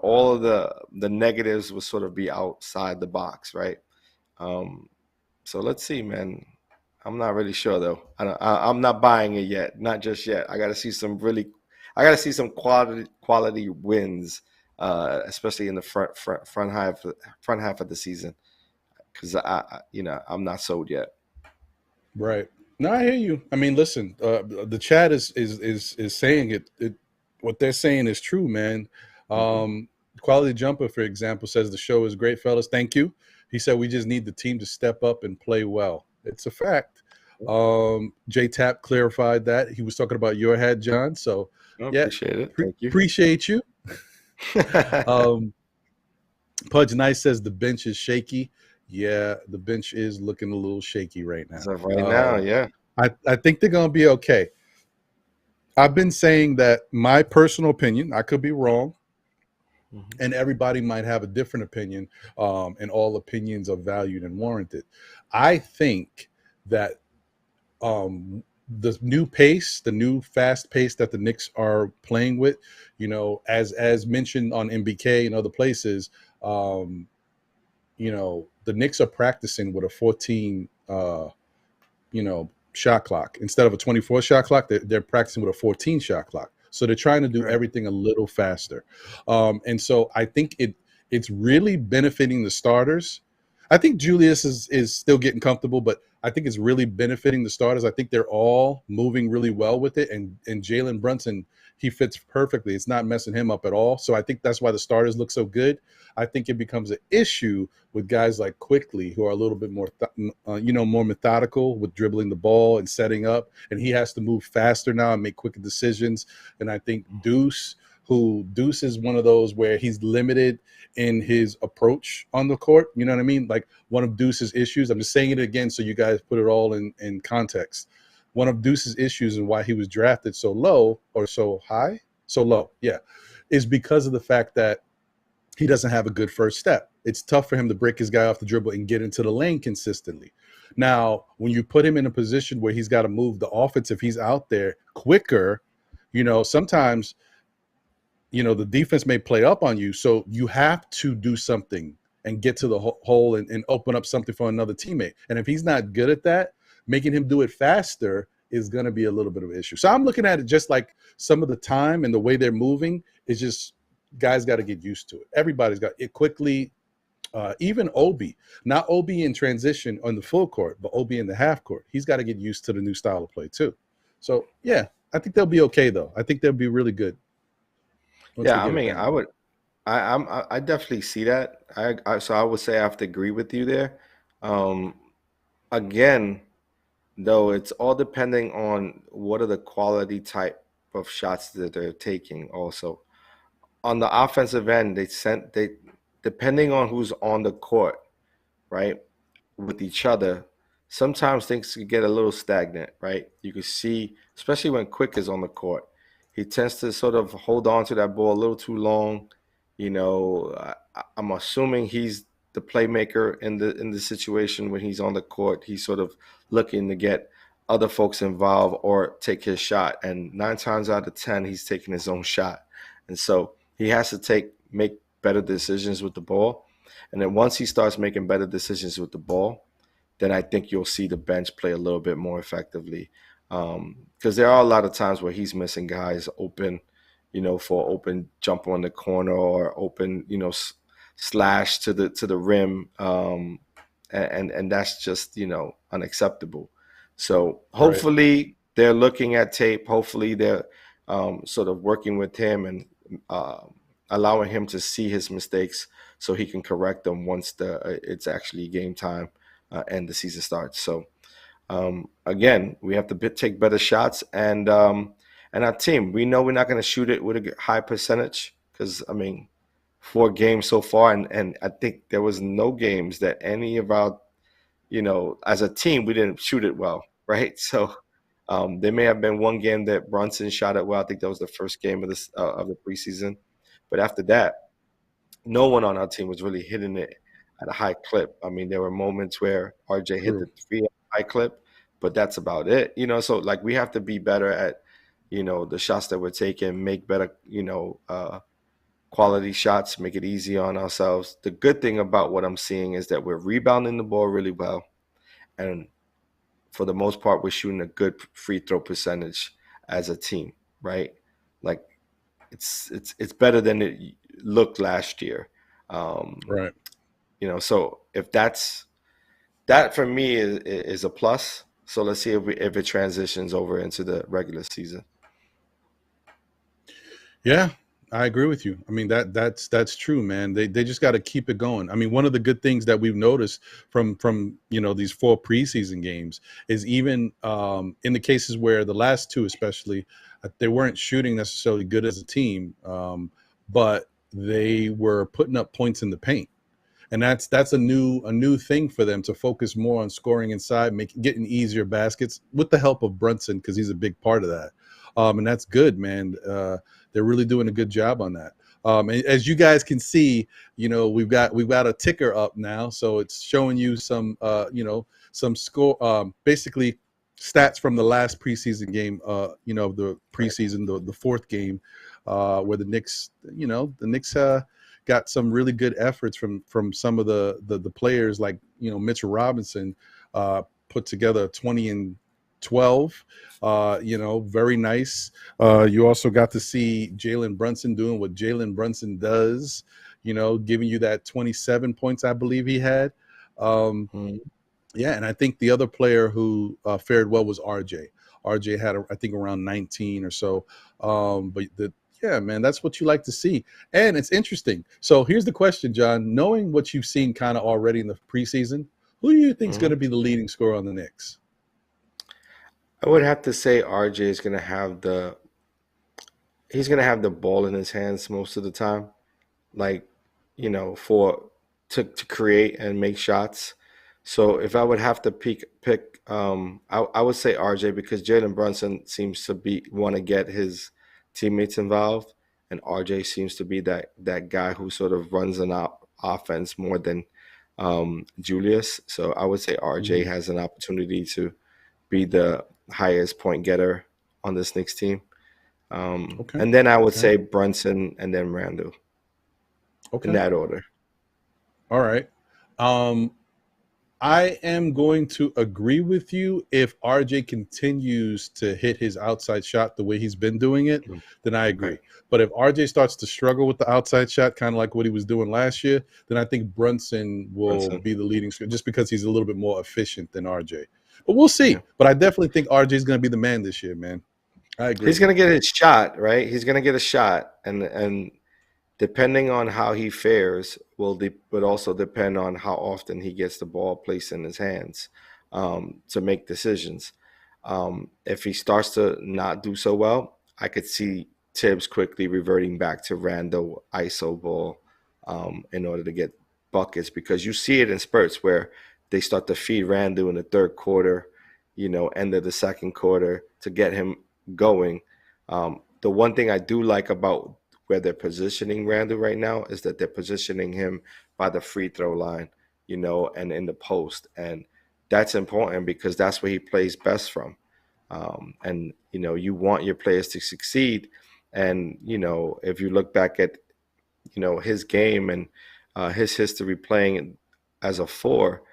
[SPEAKER 4] All of the negatives will sort of be outside the box, right? So let's see, man. I'm not really sure though. I'm not buying it yet. Not just yet. I got to see some quality wins, especially in the front half of the season, because I'm not sold yet.
[SPEAKER 3] Right. No, I hear you. I mean, listen, the chat is saying it. What they're saying is true, man. Quality Jumper, for example, says the show is great, fellas. Thank you. He said we just need the team to step up and play well. It's a fact. J Tap clarified that. He was talking about your head, John. So
[SPEAKER 4] I
[SPEAKER 3] yeah,
[SPEAKER 4] appreciate it. Thank you.
[SPEAKER 3] appreciate you. Pudge Nice says the bench is shaky. Yeah, the bench is looking a little shaky right now.
[SPEAKER 4] So right now, yeah.
[SPEAKER 3] I think they're going to be okay. I've been saying that my personal opinion, I could be wrong, and everybody might have a different opinion, and all opinions are valued and warranted. I think that the new pace, the new fast pace that the Knicks are playing with, you know, as mentioned on MBK and other places, you know, the Knicks are practicing with a 14, you know, shot clock instead of a 24 shot clock. They're practicing with a 14 shot clock. So they're trying to do everything a little faster. And so I think it's really benefiting the starters. I think Julius is still getting comfortable, but I think it's really benefiting the starters. I think they're all moving really well with it. And Jalen Brunson, he fits perfectly. It's not messing him up at all. So I think that's why the starters look so good. I think it becomes an issue with guys like Quickly, who are a little bit more, you know, more methodical with dribbling the ball and setting up. And he has to move faster now and make quicker decisions. And I think Deuce is one of those where he's limited in his approach on the court. You know what I mean? Like one of Deuce's issues, I'm just saying it again so you guys put it all in context. One of Deuce's issues and why he was drafted so low or so high, so low, yeah, is because of the fact that he doesn't have a good first step. It's tough for him to break his guy off the dribble and get into the lane consistently. Now, when you put him in a position where he's got to move the offense, if he's out there quicker, you know, sometimes, you know, the defense may play up on you. So you have to do something and get to the hole and open up something for another teammate. And if he's not good at that, making him do it faster is going to be a little bit of an issue. So I'm looking at it just like some of the time and the way they're moving is just guys got to get used to it. Everybody's got it quickly. Even Obi, not Obi in transition on the full court, but Obi in the half court. He's got to get used to the new style of play too. So yeah, I think they'll be okay though. I think they'll be really good.
[SPEAKER 4] Yeah, I mean, I definitely see that. So I would say I have to agree with you there. Again, though, it's all depending on what are the quality type of shots that they're taking. Also, on the offensive end, they depending on who's on the court, right, with each other. Sometimes things can get a little stagnant, right? You can see, especially when Quick is on the court, he tends to sort of hold on to that ball a little too long. You know, I'm assuming he's the playmaker in the situation when he's on the court. He's sort of looking to get other folks involved or take his shot. And 9 times out of 10, he's taking his own shot. And so he has to make better decisions with the ball. And then once he starts making better decisions with the ball, then I think you'll see the bench play a little bit more effectively. Because there are a lot of times where he's missing guys open, you know, for open jump on the corner or open, you know, slash to the rim, and that's just, you know, unacceptable. So hopefully they're looking at tape. Hopefully they're sort of working with him and allowing him to see his mistakes so he can correct them once it's actually game time and the season starts. So again, we have to take better shots, and our team, we know we're not going to shoot it with a high percentage because, I mean, 4 games so far, and I think there was no games that any of our, you know, as a team, we didn't shoot it well, right? So there may have been one game that Brunson shot it well. I think that was the first game of the preseason. But after that, no one on our team was really hitting it at a high clip. I mean, there were moments where RJ hit the 3 at a high clip, but that's about it. You know, so like we have to be better at, you know, the shots that we're taking, make better, you know, quality shots, make it easy on ourselves. The good thing about what I'm seeing is that we're rebounding the ball really well. And for the most part, we're shooting a good free throw percentage as a team, right? Like it's better than it looked last year. You know, so if that for me is a plus. So let's see if it transitions over into the regular season.
[SPEAKER 3] Yeah, I agree with you. I mean that's true, man. They just got to keep it going. I mean, one of the good things that we've noticed from these 4 preseason games is even in the cases where the last 2 especially they weren't shooting necessarily good as a team, but they were putting up points in the paint. And that's a new thing for them to focus more on scoring inside, getting easier baskets with the help of Brunson, because he's a big part of that. And that's good, man. They're really doing a good job on that. And as you guys can see, we've got a ticker up now, so it's showing you some some score, basically stats from the last preseason game. The preseason, the 4th game, where the Knicks, got some really good efforts from some of the players, like Mitchell Robinson put together 20 and 12, very nice. You also got to see Jalen Brunson doing what Jalen Brunson does, giving you that 27 points I believe he had. Yeah, and I think the other player who fared well was RJ. RJ had I think around 19 or so. Yeah, man, that's what you like to see. And it's interesting. So here's the question, John. Knowing what you've seen kind of already in the preseason, who do you think is going to be the leading scorer on the Knicks?
[SPEAKER 4] I would have to say RJ is going to have the ball in his hands most of the time, like, to create and make shots. So if I would have to pick, I would say RJ, because Jalen Brunson seems to want to get his teammates involved, and RJ seems to be that guy who sort of runs an offense more than Julius. So I would say RJ has an opportunity to be the highest point getter on this Knicks team.
[SPEAKER 3] Okay.
[SPEAKER 4] And then I would say Brunson and then Randall.
[SPEAKER 3] Okay.
[SPEAKER 4] In that order.
[SPEAKER 3] All right. I am going to agree with you. If RJ continues to hit his outside shot the way he's been doing it, then I agree.
[SPEAKER 4] Right.
[SPEAKER 3] But if RJ starts to struggle with the outside shot, kind of like what he was doing last year, then I think Brunson will be the leading scorer, just because he's a little bit more efficient than RJ. But we'll see. Yeah. But I definitely think RJ is going to be the man this year, man. I agree.
[SPEAKER 4] He's going to get his shot, right? He's going to get a shot, and depending on how he fares would also depend on how often he gets the ball placed in his hands to make decisions. If he starts to not do so well, I could see Tibbs quickly reverting back to Randall ISO ball in order to get buckets, because you see it in spurts where they start to feed Randall in the 3rd quarter, end of the 2nd quarter to get him going. The one thing I do like about where they're positioning Randall right now is that they're positioning him by the free throw line, and in the post. And that's important because that's where he plays best from. And you want your players to succeed. And, if you look back at, his game and his history playing as a 4,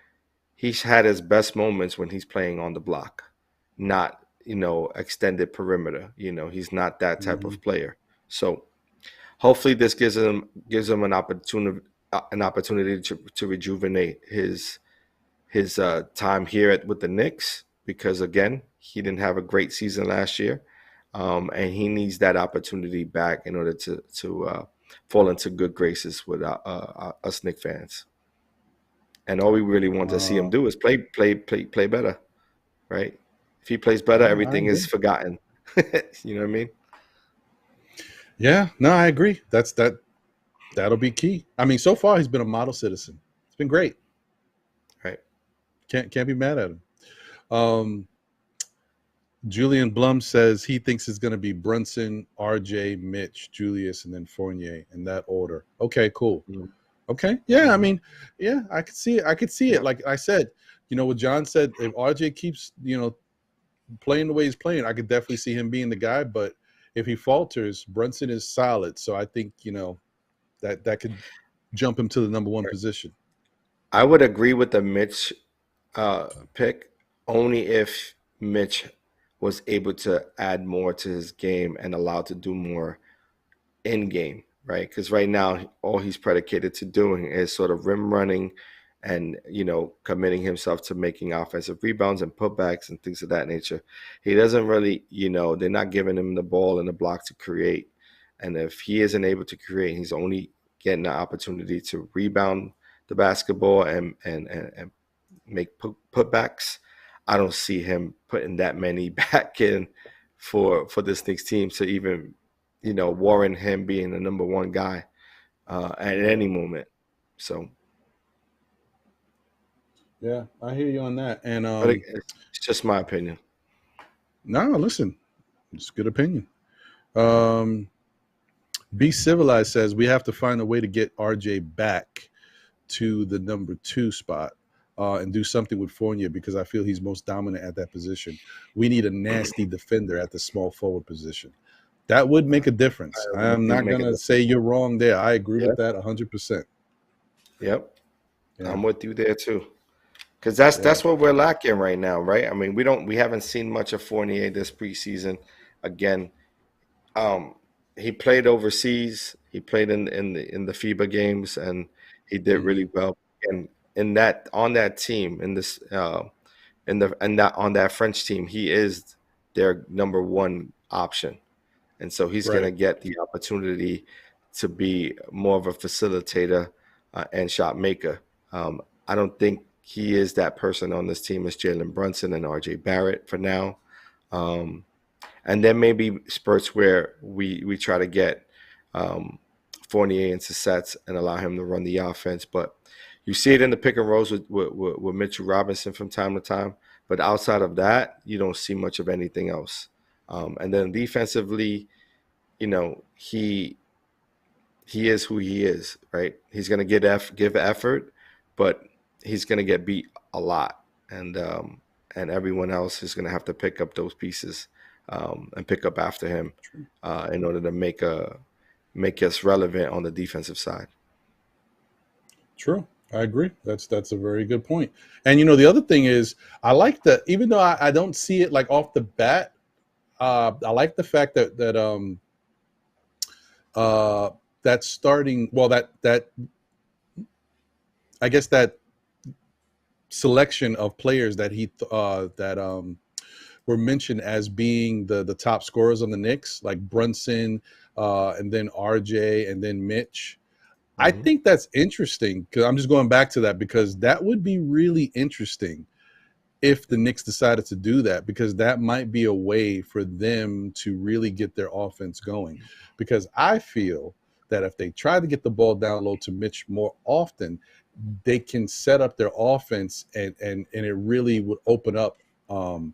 [SPEAKER 4] he's had his best moments when he's playing on the block, not, extended perimeter. He's not that type of player. So hopefully this gives him an opportunity to rejuvenate his time here with the Knicks, because again, he didn't have a great season last year, and he needs that opportunity back in order to fall into good graces with us Knicks fans. And all we really want to see him do is play better, right? If he plays better, everything is forgotten. You know what I mean?
[SPEAKER 3] Yeah, no, I agree. That'll be key. I mean, so far he's been a model citizen. It's been great.
[SPEAKER 4] Right.
[SPEAKER 3] Can't be mad at him. Julian Blum says he thinks it's going to be Brunson, RJ, Mitch, Julius, and then Fournier in that order. Okay, cool. Okay. Yeah, I mean, yeah, I could see it. Like I said, what John said, if RJ keeps, playing the way he's playing, I could definitely see him being the guy. But if he falters, Brunson is solid. So I think, that could jump him to the number 1 position.
[SPEAKER 4] I would agree with the Mitch pick only if Mitch was able to add more to his game and allowed to do more in game, right? Because right now, all he's predicated to doing is sort of rim running and committing himself to making offensive rebounds and putbacks and things of that nature. He doesn't really, they're not giving him the ball and the block to create. And if he isn't able to create, he's only getting the opportunity to rebound the basketball and make putbacks. I don't see him putting that many back in for this Knicks team to even, warrant him being the number one guy at any moment. So.
[SPEAKER 3] Yeah, I hear you on that. And
[SPEAKER 4] But it's just my opinion.
[SPEAKER 3] no, listen, it's a good opinion. Be Civilized says we have to find a way to get RJ back to the number 2 spot and do something with Fournier because I feel he's most dominant at that position. We need a nasty defender at the small forward position. That would make a difference. I'm not going to say you're wrong there. I agree with that 100%.
[SPEAKER 4] Yep.
[SPEAKER 3] Yeah.
[SPEAKER 4] I'm with you there too. Because that's what we're lacking right now, right? I mean, we haven't seen much of Fournier this preseason. Again, he played overseas. He played in the FIBA games, and he did really well. And on that team, on that French team, he is their number 1 option, and so he's going to get the opportunity to be more of a facilitator and shot maker. I don't think he is that person on this team as Jalen Brunson and RJ Barrett for now. And there may be spurts where we try to get Fournier into sets and allow him to run the offense. But you see it in the pick and rolls with Mitchell Robinson from time to time. But outside of that, you don't see much of anything else. And then defensively, he is who he is, right? He's going to give effort, but he's going to get beat a lot. And everyone else is going to have to pick up those pieces and pick up after him in order to make us relevant on the defensive side.
[SPEAKER 3] True. I agree. That's a very good point. And, the other thing is I like that even though I don't see it like off the bat, I like the fact that that starting, well, that I guess that selection of players that were mentioned as being the top scorers on the Knicks, like Brunson, and then RJ, and then Mitch. I think that's interesting because I'm just going back to that because that would be really interesting if the Knicks decided to do that, because that might be a way for them to really get their offense going. Because I feel that if they try to get the ball down low to Mitch more often, they can set up their offense and it really would open up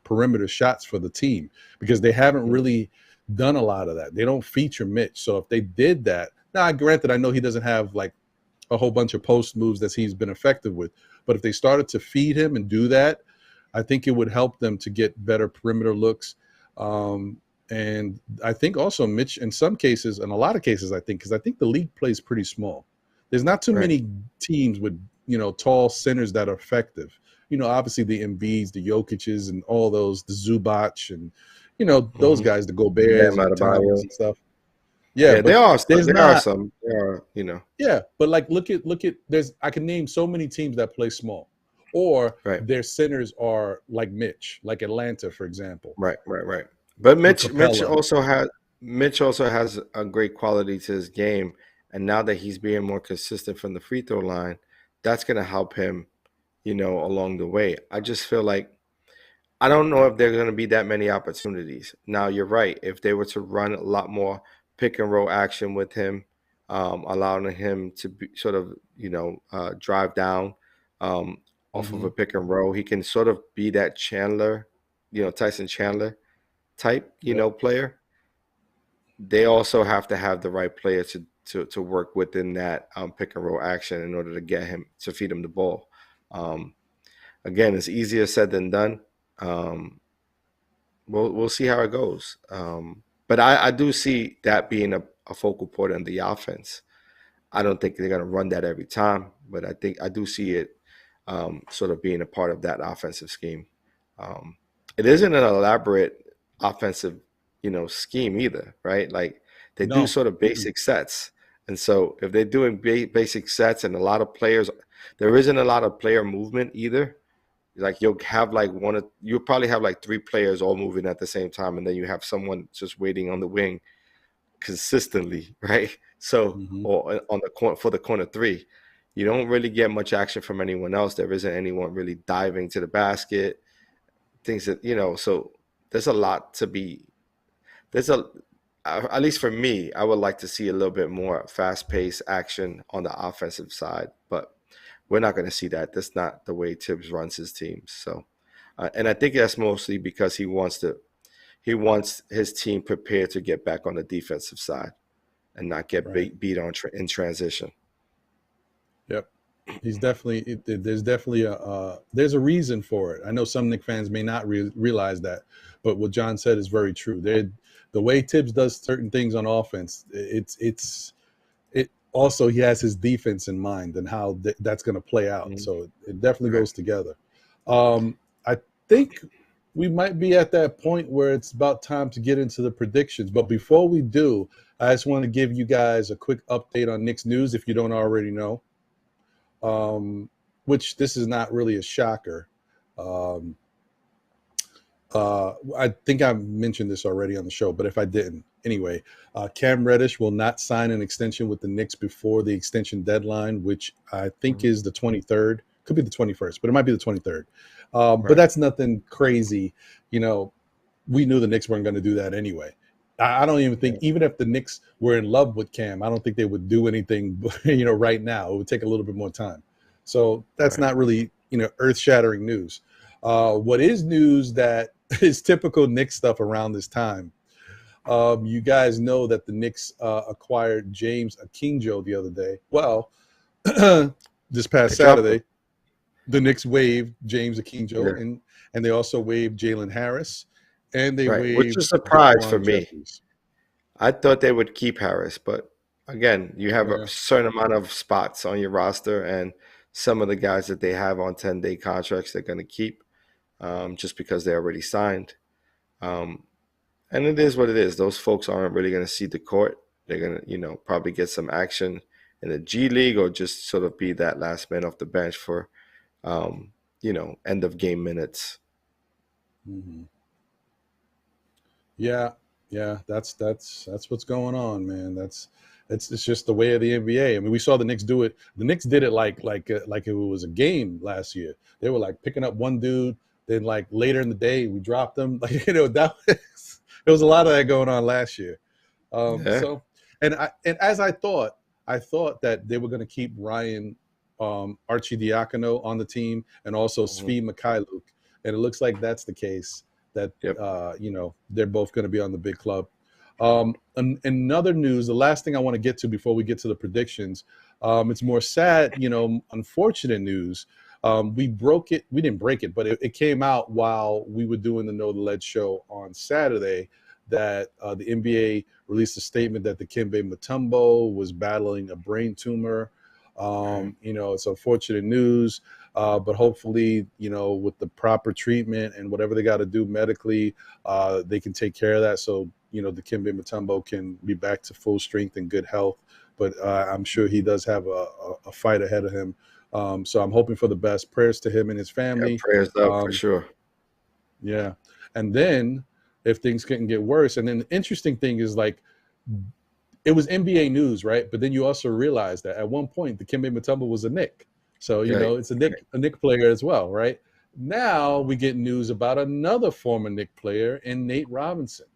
[SPEAKER 3] perimeter shots for the team because they haven't really done a lot of that. They don't feature Mitch. So if they did that, now granted, I know he doesn't have like a whole bunch of post moves that he's been effective with, but if they started to feed him and do that, I think it would help them to get better perimeter looks. And I think also Mitch, in some cases, in a lot of cases, because I think the league plays pretty small. There's not too many teams with, tall centers that are effective. Obviously the Embiids, the Jokic's, and all those, the Zubac, and, those guys, the Goberts and the Towns and stuff. Yeah,
[SPEAKER 4] there are some.
[SPEAKER 3] Yeah, but like look at I can name so many teams that play small. Or their centers are like Mitch, like Atlanta, for example.
[SPEAKER 4] Right. But Mitch also has a great quality to his game, and now that he's being more consistent from the free throw line, that's going to help him, along the way. I just feel like I don't know if there's going to be that many opportunities. Now you're right. If they were to run a lot more pick and roll action with him, allowing him to be sort of drive down. Off of a pick and roll, he can sort of be that Chandler, Tyson Chandler type, player. They also have to have the right player to work within that pick and roll action in order to get him to feed him the ball. Again, it's easier said than done. We'll see how it goes. But I do see that being a focal point in the offense. I don't think they're going to run that every time, but I do see it sort of being a part of that offensive scheme. It isn't an elaborate offensive, scheme either, right? Like they do sort of basic sets, And so if they're doing basic sets and a lot of players, there isn't a lot of player movement either. Like you'll probably have like 3 players all moving at the same time, and then you have someone just waiting on the wing consistently, right? So, or on the for the corner 3, you don't really get much action from anyone else. There isn't anyone really diving to the basket, things that So there's a lot to be. At least for me, I would like to see a little bit more fast-paced action on the offensive side, but we're not going to see that. That's not the way Tibbs runs his teams. So, and I think that's mostly because he wants his team prepared to get back on the defensive side and not get beat on in transition.
[SPEAKER 3] Yep. He's definitely there's definitely there's a reason for it. I know some Knicks fans may not realize that, but what John said is very true. The way Tibbs does certain things on offense, it also he has his defense in mind and how that's going to play out. So it definitely goes together. I think we might be at that point where it's about time to get into the predictions. But before we do, I just want to give you guys a quick update on Knicks news if you don't already know. Which this is not really a shocker. I think I mentioned this already on the show, but if I didn't, anyway, Cam Reddish will not sign an extension with the Knicks before the extension deadline, which I think is the 23rd. Could be the 21st, but it might be the 23rd. But that's nothing crazy. We knew the Knicks weren't going to do that anyway. I don't even think, even if the Knicks were in love with Cam, I don't think they would do anything, right now. It would take a little bit more time. So that's not really, earth-shattering news. What is news that is typical Knicks stuff around this time. You guys know that the Knicks acquired James Akinjo the other day. Well, this past Saturday, the Knicks waived James Akinjo, and they also waived Jalen Harris, and they waived,
[SPEAKER 4] which is a surprise for me.
[SPEAKER 3] Jeffries.
[SPEAKER 4] I thought they would keep Harris, but again, you have a certain amount of spots on your roster, and some of the guys that they have on 10-day contracts they're going to keep just because they already signed. And it is what it is. Those folks aren't really going to see the court. They're going to, probably get some action in the G League or just sort of be that last man off the bench for, end of game minutes.
[SPEAKER 3] Mm-hmm. Yeah, that's what's going on, man. It's just the way of the NBA. I mean, we saw the Knicks do it. The Knicks did it like it was a game last year. They were like picking up one dude, then like later in the day we dropped them. Like there was a lot of that going on last year. So and as I thought that they were going to keep Ryan Arcidiacono on the team and also Svi Mikhailuk, and it looks like that's the case. That they're both going to be on the big club. And another news, the last thing I want to get to before we get to the predictions, it's more sad, unfortunate news. We didn't break it, but it came out while we were doing the Know the Ledge show on Saturday that the NBA released a statement that the Kimber Mutombo was battling a brain tumor. It's unfortunate news, but hopefully, with the proper treatment and whatever they got to do medically, they can take care of that. So, the Kimber Mutombo can be back to full strength and good health. But I'm sure he does have a fight ahead of him. So I'm hoping for the best. Prayers to him and his family.
[SPEAKER 4] Yeah, prayers up for sure.
[SPEAKER 3] Yeah. And then if things couldn't get worse, and then the interesting thing is it was NBA news, right? But then you also realize that at one point the Kimber Mutombo was a Knick. So, it's a Knick player as well, right? Now we get news about another former Knick player in Nate Robinson,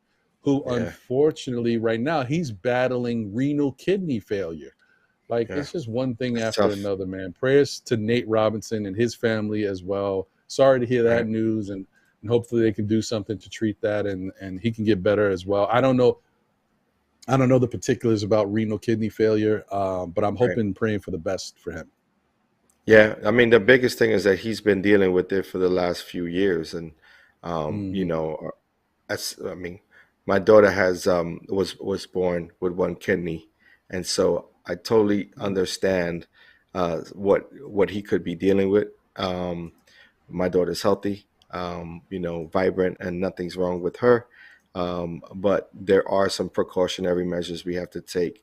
[SPEAKER 3] who unfortunately right now he's battling renal kidney failure. It's just one thing after another, man. Prayers to Nate Robinson and his family as well. Sorry to hear that news, and hopefully they can do something to treat that and he can get better as well. I don't know the particulars about renal kidney failure, but I'm hoping and praying for the best for him.
[SPEAKER 4] Yeah, I mean, the biggest thing is that he's been dealing with it for the last few years. And, my daughter was born with one kidney. And so I totally understand what he could be dealing with. My daughter's healthy, vibrant, and nothing's wrong with her. But there are some precautionary measures we have to take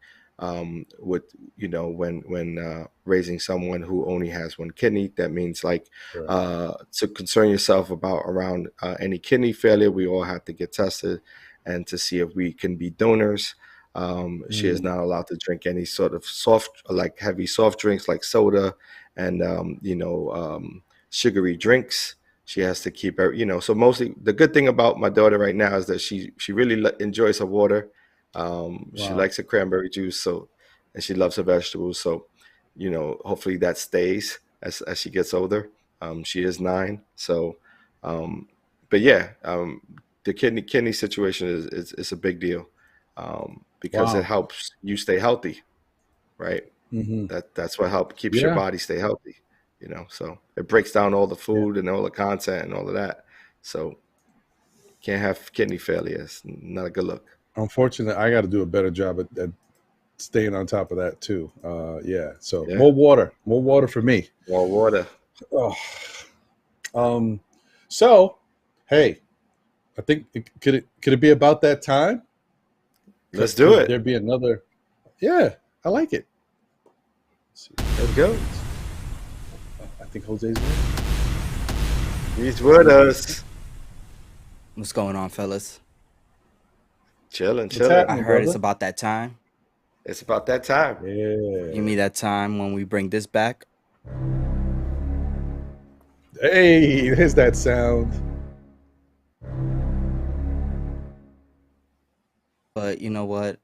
[SPEAKER 4] with when raising someone who only has one kidney. That means like to concern yourself around any kidney failure. We all have to get tested and to see if we can be donors. She is not allowed to drink any sort of heavy soft drinks like soda and sugary drinks. She has to keep her, so mostly the good thing about my daughter right now is that she really enjoys her water. She likes her cranberry juice, and she loves her vegetables. So, hopefully that stays as she gets older. She is 9. So, but yeah, the kidney situation is a big deal because it helps you stay healthy, right? That's what keeps your body stay healthy. So it breaks down all the food and all the content and all of that. So can't have kidney failure. It's not a good look.
[SPEAKER 3] Unfortunately, I got to do a better job at staying on top of that too. So more water for me.
[SPEAKER 4] More water.
[SPEAKER 3] So, hey, I think could it be about that time?
[SPEAKER 4] Let's do it.
[SPEAKER 3] There'd be another. Yeah, I like it.
[SPEAKER 4] Let's go.
[SPEAKER 3] I think Jose's with.
[SPEAKER 4] He's with us.
[SPEAKER 5] What's going on, fellas?
[SPEAKER 4] Chilling.
[SPEAKER 5] I heard it's about that time.
[SPEAKER 4] It's about that time.
[SPEAKER 3] Yeah.
[SPEAKER 5] You mean that time when we bring this back?
[SPEAKER 3] Hey, there's that sound.
[SPEAKER 5] But you know what?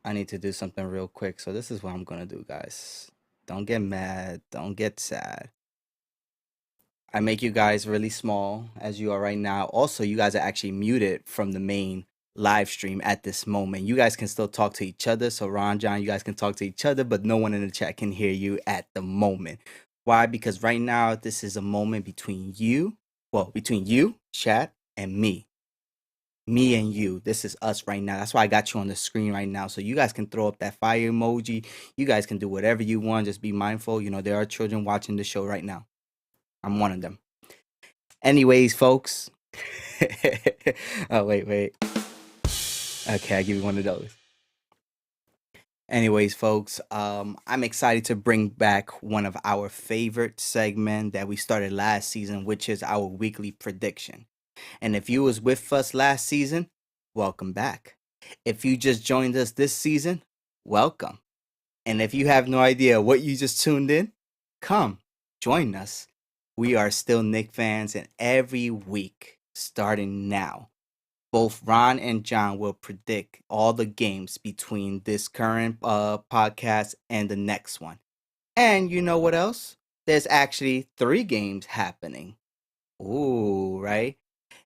[SPEAKER 5] I need to do something real quick. So this is what I'm going to do, guys. Don't get mad. Don't get sad. I make you guys really small as you are right now. Also, you guys are actually muted from the main live stream at this moment. You guys can still talk to each other. So Ron, John, you guys can talk to each other, but no one in the chat can hear you at the moment. Why? Because right now, this is a moment between you, chat, and me. Me and you. This is us right now. That's why I got you on the screen right now. So you guys can throw up that fire emoji. You guys can do whatever you want. Just be mindful. There are children watching the show right now. I'm one of them. Anyways, folks. Oh, wait. Okay, I'll give you one of those. Anyways, folks, I'm excited to bring back one of our favorite segments that we started last season, which is our weekly prediction. And if you was with us last season, welcome back. If you just joined us this season, welcome. And if you have no idea what you just tuned in, come join us. We are still Knicks fans, and every week, starting now, both Ron and John will predict all the games between this current podcast and the next one. And you know what else? There's actually 3 games happening. Ooh, right?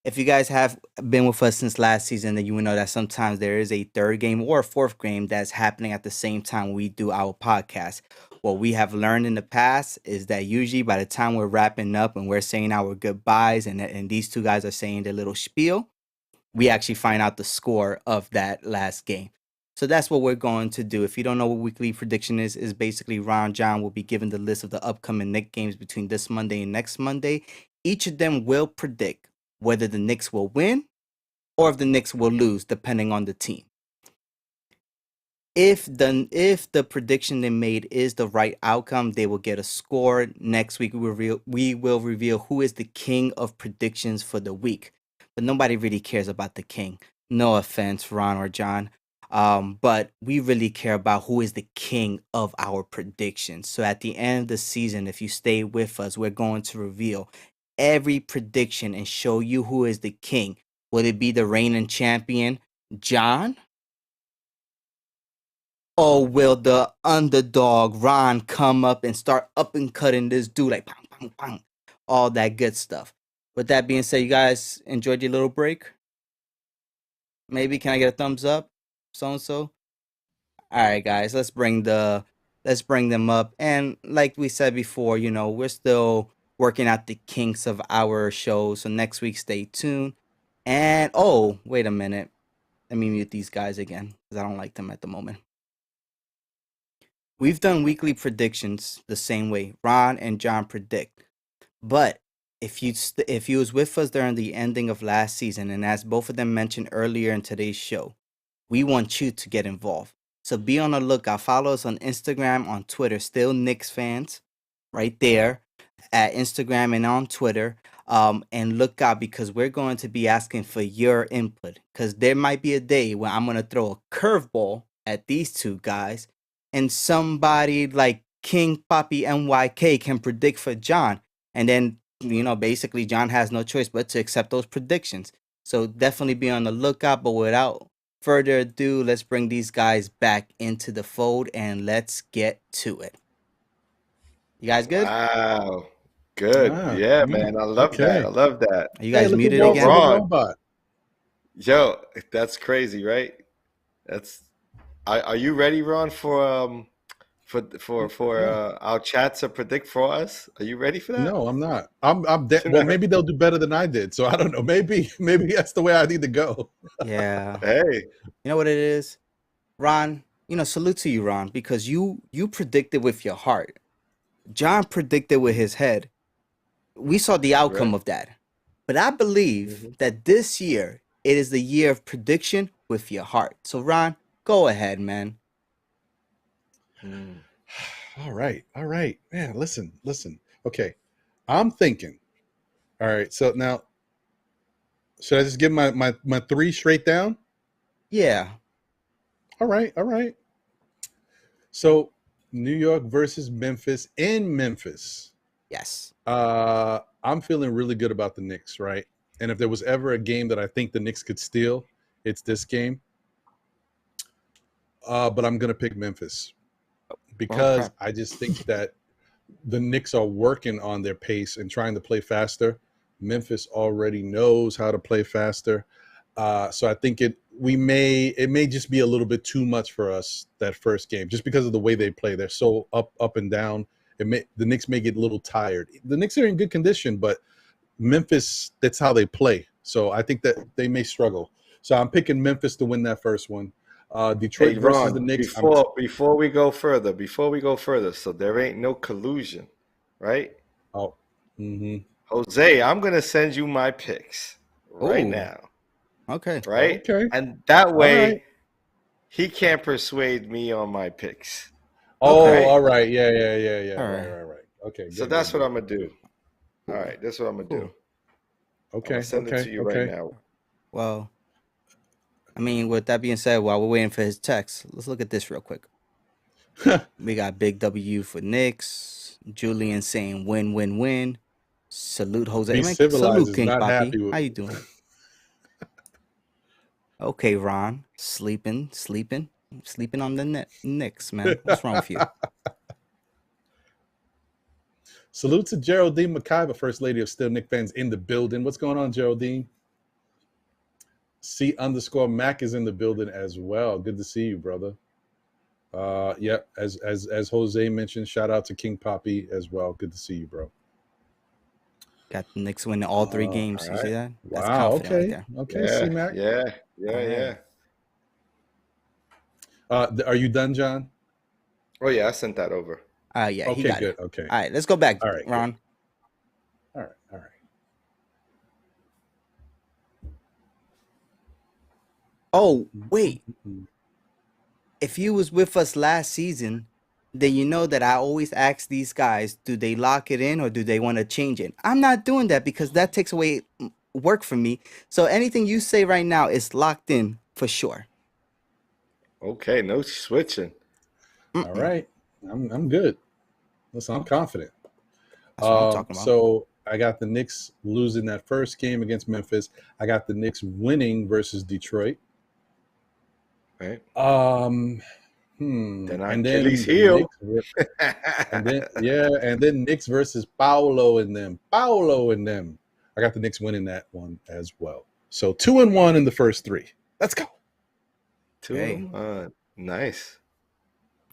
[SPEAKER 5] If you guys have been with us since last season, then you will know that sometimes there is a 3rd game or a 4th game that's happening at the same time we do our podcast. What we have learned in the past is that usually by the time we're wrapping up and we're saying our goodbyes and these 2 guys are saying their little spiel, we actually find out the score of that last game. So that's what we're going to do. If you don't know what weekly prediction is basically Ron John will be given the list of the upcoming Knicks games between this Monday and next Monday. Each of them will predict whether the Knicks will win or if the Knicks will lose, depending on the team. If the prediction they made is the right outcome, they will get a score. Next week, we will reveal who is the king of predictions for the week. But nobody really cares about the king. No offense, Ron or John. But we really care about who is the king of our predictions. So at the end of the season, if you stay with us, we're going to reveal every prediction and show you who is the king. Will it be the reigning champion, John? Or will the underdog, Ron, come up and start up and cutting this dude like bang, bang, bang, all that good stuff? With that being said, you guys enjoyed your little break? Maybe can I get a thumbs up? So-and-so? All right, guys, let's bring them up. And like we said before, we're still working out the kinks of our show. So next week, stay tuned. And, oh, wait a minute. Let me mute these guys again because I don't like them at the moment. We've done weekly predictions the same way. Ron and John predict. But if you was with us during the ending of last season, and as both of them mentioned earlier in today's show, we want you to get involved. So be on the lookout. Follow us on Instagram, on Twitter, still Knicks fans, right there at Instagram and on Twitter. And look out because we're going to be asking for your input. Because there might be a day when I'm going to throw a curveball at these two guys, and somebody like King Poppy NYK can predict for John. And then, basically John has no choice but to accept those predictions. So definitely be on the lookout. But without further ado, let's bring these guys back into the fold and let's get to it. You guys good?
[SPEAKER 4] Wow. Good.
[SPEAKER 3] Ah,
[SPEAKER 4] Yeah, man. I love that. I love that.
[SPEAKER 5] Are you guys
[SPEAKER 3] look
[SPEAKER 5] muted
[SPEAKER 3] at
[SPEAKER 5] again?
[SPEAKER 3] Walter the
[SPEAKER 4] Ron.
[SPEAKER 3] robot.
[SPEAKER 4] Yo, that's crazy, right? Are you ready, Ron, for our chat to predict for us? Are you ready for that?
[SPEAKER 3] No, I'm not. Well, maybe they'll do better than I did. So I don't know. Maybe that's the way I need to go.
[SPEAKER 5] Yeah.
[SPEAKER 4] Hey.
[SPEAKER 5] You know what it is? Ron, salute to you, Ron, because you predicted with your heart. John predicted with his head. We saw the outcome of that. But I believe that this year, it is the year of prediction with your heart. So, Ron, go ahead, man.
[SPEAKER 3] All right. Man, listen. Okay. I'm thinking. All right. So now, should I just give my three straight down?
[SPEAKER 5] Yeah.
[SPEAKER 3] All right. So, New York versus Memphis in Memphis.
[SPEAKER 5] Yes.
[SPEAKER 3] I'm feeling really good about the Knicks, right? And if there was ever a game that I think the Knicks could steal, it's this game. But I'm going to pick Memphis because I just think that the Knicks are working on their pace and trying to play faster. Memphis already knows how to play faster. So I think it may just be a little bit too much for us that first game, just because of the way they play. They're so up and down. The Knicks may get a little tired. The Knicks are in good condition, but Memphis, that's how they play. So I think that they may struggle. So I'm picking Memphis to win that first one. Detroit versus the Knicks.
[SPEAKER 4] Before we go further, so there ain't no collusion, right?
[SPEAKER 3] Oh. Mm-hmm.
[SPEAKER 4] Jose, I'm gonna send you my picks right now.
[SPEAKER 5] Okay.
[SPEAKER 4] Right?
[SPEAKER 3] Okay.
[SPEAKER 4] And that way,
[SPEAKER 3] right.
[SPEAKER 4] he can't persuade me on my picks.
[SPEAKER 3] Oh,
[SPEAKER 4] Okay.
[SPEAKER 3] all right. Yeah.
[SPEAKER 5] All right.
[SPEAKER 3] Right. Okay.
[SPEAKER 4] So that's what I'm gonna do. All right, that's what I'm gonna do.
[SPEAKER 3] Okay.
[SPEAKER 4] I'll send it to you right now.
[SPEAKER 5] Well, I mean, with that being said, while we're waiting for his text, let's look at this real quick. We got Big W for Knicks. Julian saying win, win, win. Salute, Jose.
[SPEAKER 3] Be
[SPEAKER 5] Man,
[SPEAKER 3] civilized
[SPEAKER 5] salute,
[SPEAKER 3] is
[SPEAKER 5] King
[SPEAKER 3] not
[SPEAKER 5] Poppy.
[SPEAKER 3] happy with
[SPEAKER 5] How you doing? Okay, Ron. Sleeping on the Knicks, man. What's wrong with you?
[SPEAKER 3] Salute to Geraldine McIver, First Lady of Still Knick Fans in the building. What's going on, Geraldine? C_Mac is in the building as well. Good to see you, brother. Yep. As Jose mentioned, shout out to King Poppy as well. Good to see you, bro.
[SPEAKER 5] Got the Knicks winning all three games. You see that? That's
[SPEAKER 3] Wow.
[SPEAKER 5] confident
[SPEAKER 3] Okay.
[SPEAKER 5] right there.
[SPEAKER 3] Okay. C-Mac.
[SPEAKER 4] Yeah.
[SPEAKER 3] Are you done, John?
[SPEAKER 4] Oh yeah, I sent that over.
[SPEAKER 5] Yeah. He got
[SPEAKER 3] good.
[SPEAKER 5] it.
[SPEAKER 3] Okay.
[SPEAKER 5] All right. Let's go back,
[SPEAKER 3] All right,
[SPEAKER 5] Ron.
[SPEAKER 3] All right.
[SPEAKER 5] Oh, wait. If you was with us last season, then you know that I always ask these guys, do they lock it in or do they want to change it? I'm not doing that because that takes away work from me. So anything you say right now is locked in for sure.
[SPEAKER 4] Okay, no switching.
[SPEAKER 3] All right. I'm good. Listen, I'm confident.
[SPEAKER 5] That's what I'm talking about.
[SPEAKER 3] So I got the Knicks losing that first game against Memphis. I got the Knicks winning versus Detroit.
[SPEAKER 4] Right.
[SPEAKER 3] Then
[SPEAKER 4] Achilles heel.
[SPEAKER 3] And then Knicks versus Paolo and them. I got the Knicks winning that one as well. So 2-1 in the first three. Let's go.
[SPEAKER 4] 2-1. Nice.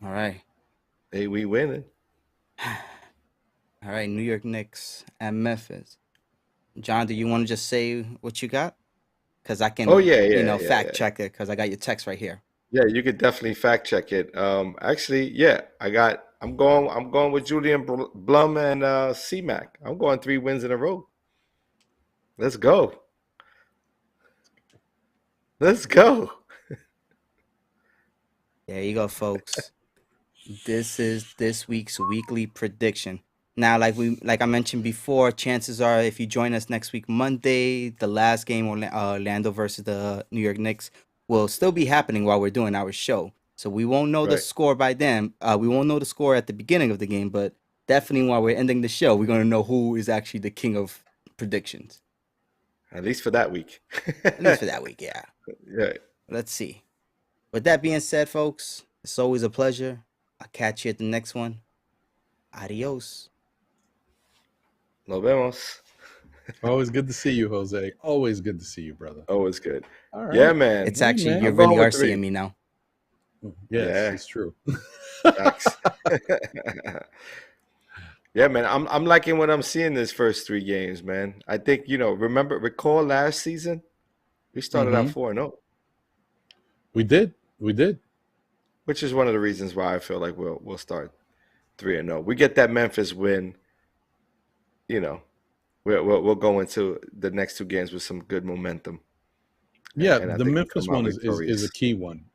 [SPEAKER 5] All right.
[SPEAKER 4] Hey, we winning.
[SPEAKER 5] All right, New York Knicks and Memphis. John, do you want to just say what you got? Because I can, fact check it because I got your text right here.
[SPEAKER 4] Yeah, you could definitely fact check it. Actually, yeah, I'm going with Julian Blum and C-Mac. I'm going 3 wins in a row. Let's go.
[SPEAKER 5] There you go, folks. This is this week's weekly prediction. Now, like I mentioned before, chances are if you join us next week Monday, the last game Orlando versus the New York Knicks will still be happening while we're doing our show. So we won't know the
[SPEAKER 4] Right.
[SPEAKER 5] score by then. We won't know the score at the beginning of the game, but definitely while we're ending the show, we're gonna know who is actually the king of predictions.
[SPEAKER 4] At least for that week.
[SPEAKER 5] At least for that week, yeah.
[SPEAKER 4] Yeah.
[SPEAKER 5] Let's see. With that being said, folks, it's always a pleasure. I'll catch you at the next one. Adios.
[SPEAKER 4] Nos vemos.
[SPEAKER 3] Always good to see you, Jose. Always good to see you, brother.
[SPEAKER 4] Always good.
[SPEAKER 3] All right.
[SPEAKER 4] Yeah, man.
[SPEAKER 5] It's actually,
[SPEAKER 3] man.
[SPEAKER 5] you
[SPEAKER 4] I'm going
[SPEAKER 5] really
[SPEAKER 4] with
[SPEAKER 5] are
[SPEAKER 4] 3.
[SPEAKER 5] seeing me now.
[SPEAKER 3] Yes,
[SPEAKER 4] Yeah.
[SPEAKER 3] it's true.
[SPEAKER 4] Facts. Yeah, man. I'm liking what I'm seeing this first 3 games, man. I think, recall last season? We started out 4-0,
[SPEAKER 3] We did.
[SPEAKER 4] which is one of the reasons why I feel like we'll start 3-0. We get that Memphis win, we'll go into the next 2 games with some good momentum.
[SPEAKER 3] Yeah,
[SPEAKER 4] And I
[SPEAKER 3] the
[SPEAKER 4] think we'll
[SPEAKER 3] Memphis
[SPEAKER 4] come out
[SPEAKER 3] one is a
[SPEAKER 4] victorious.
[SPEAKER 3] key one.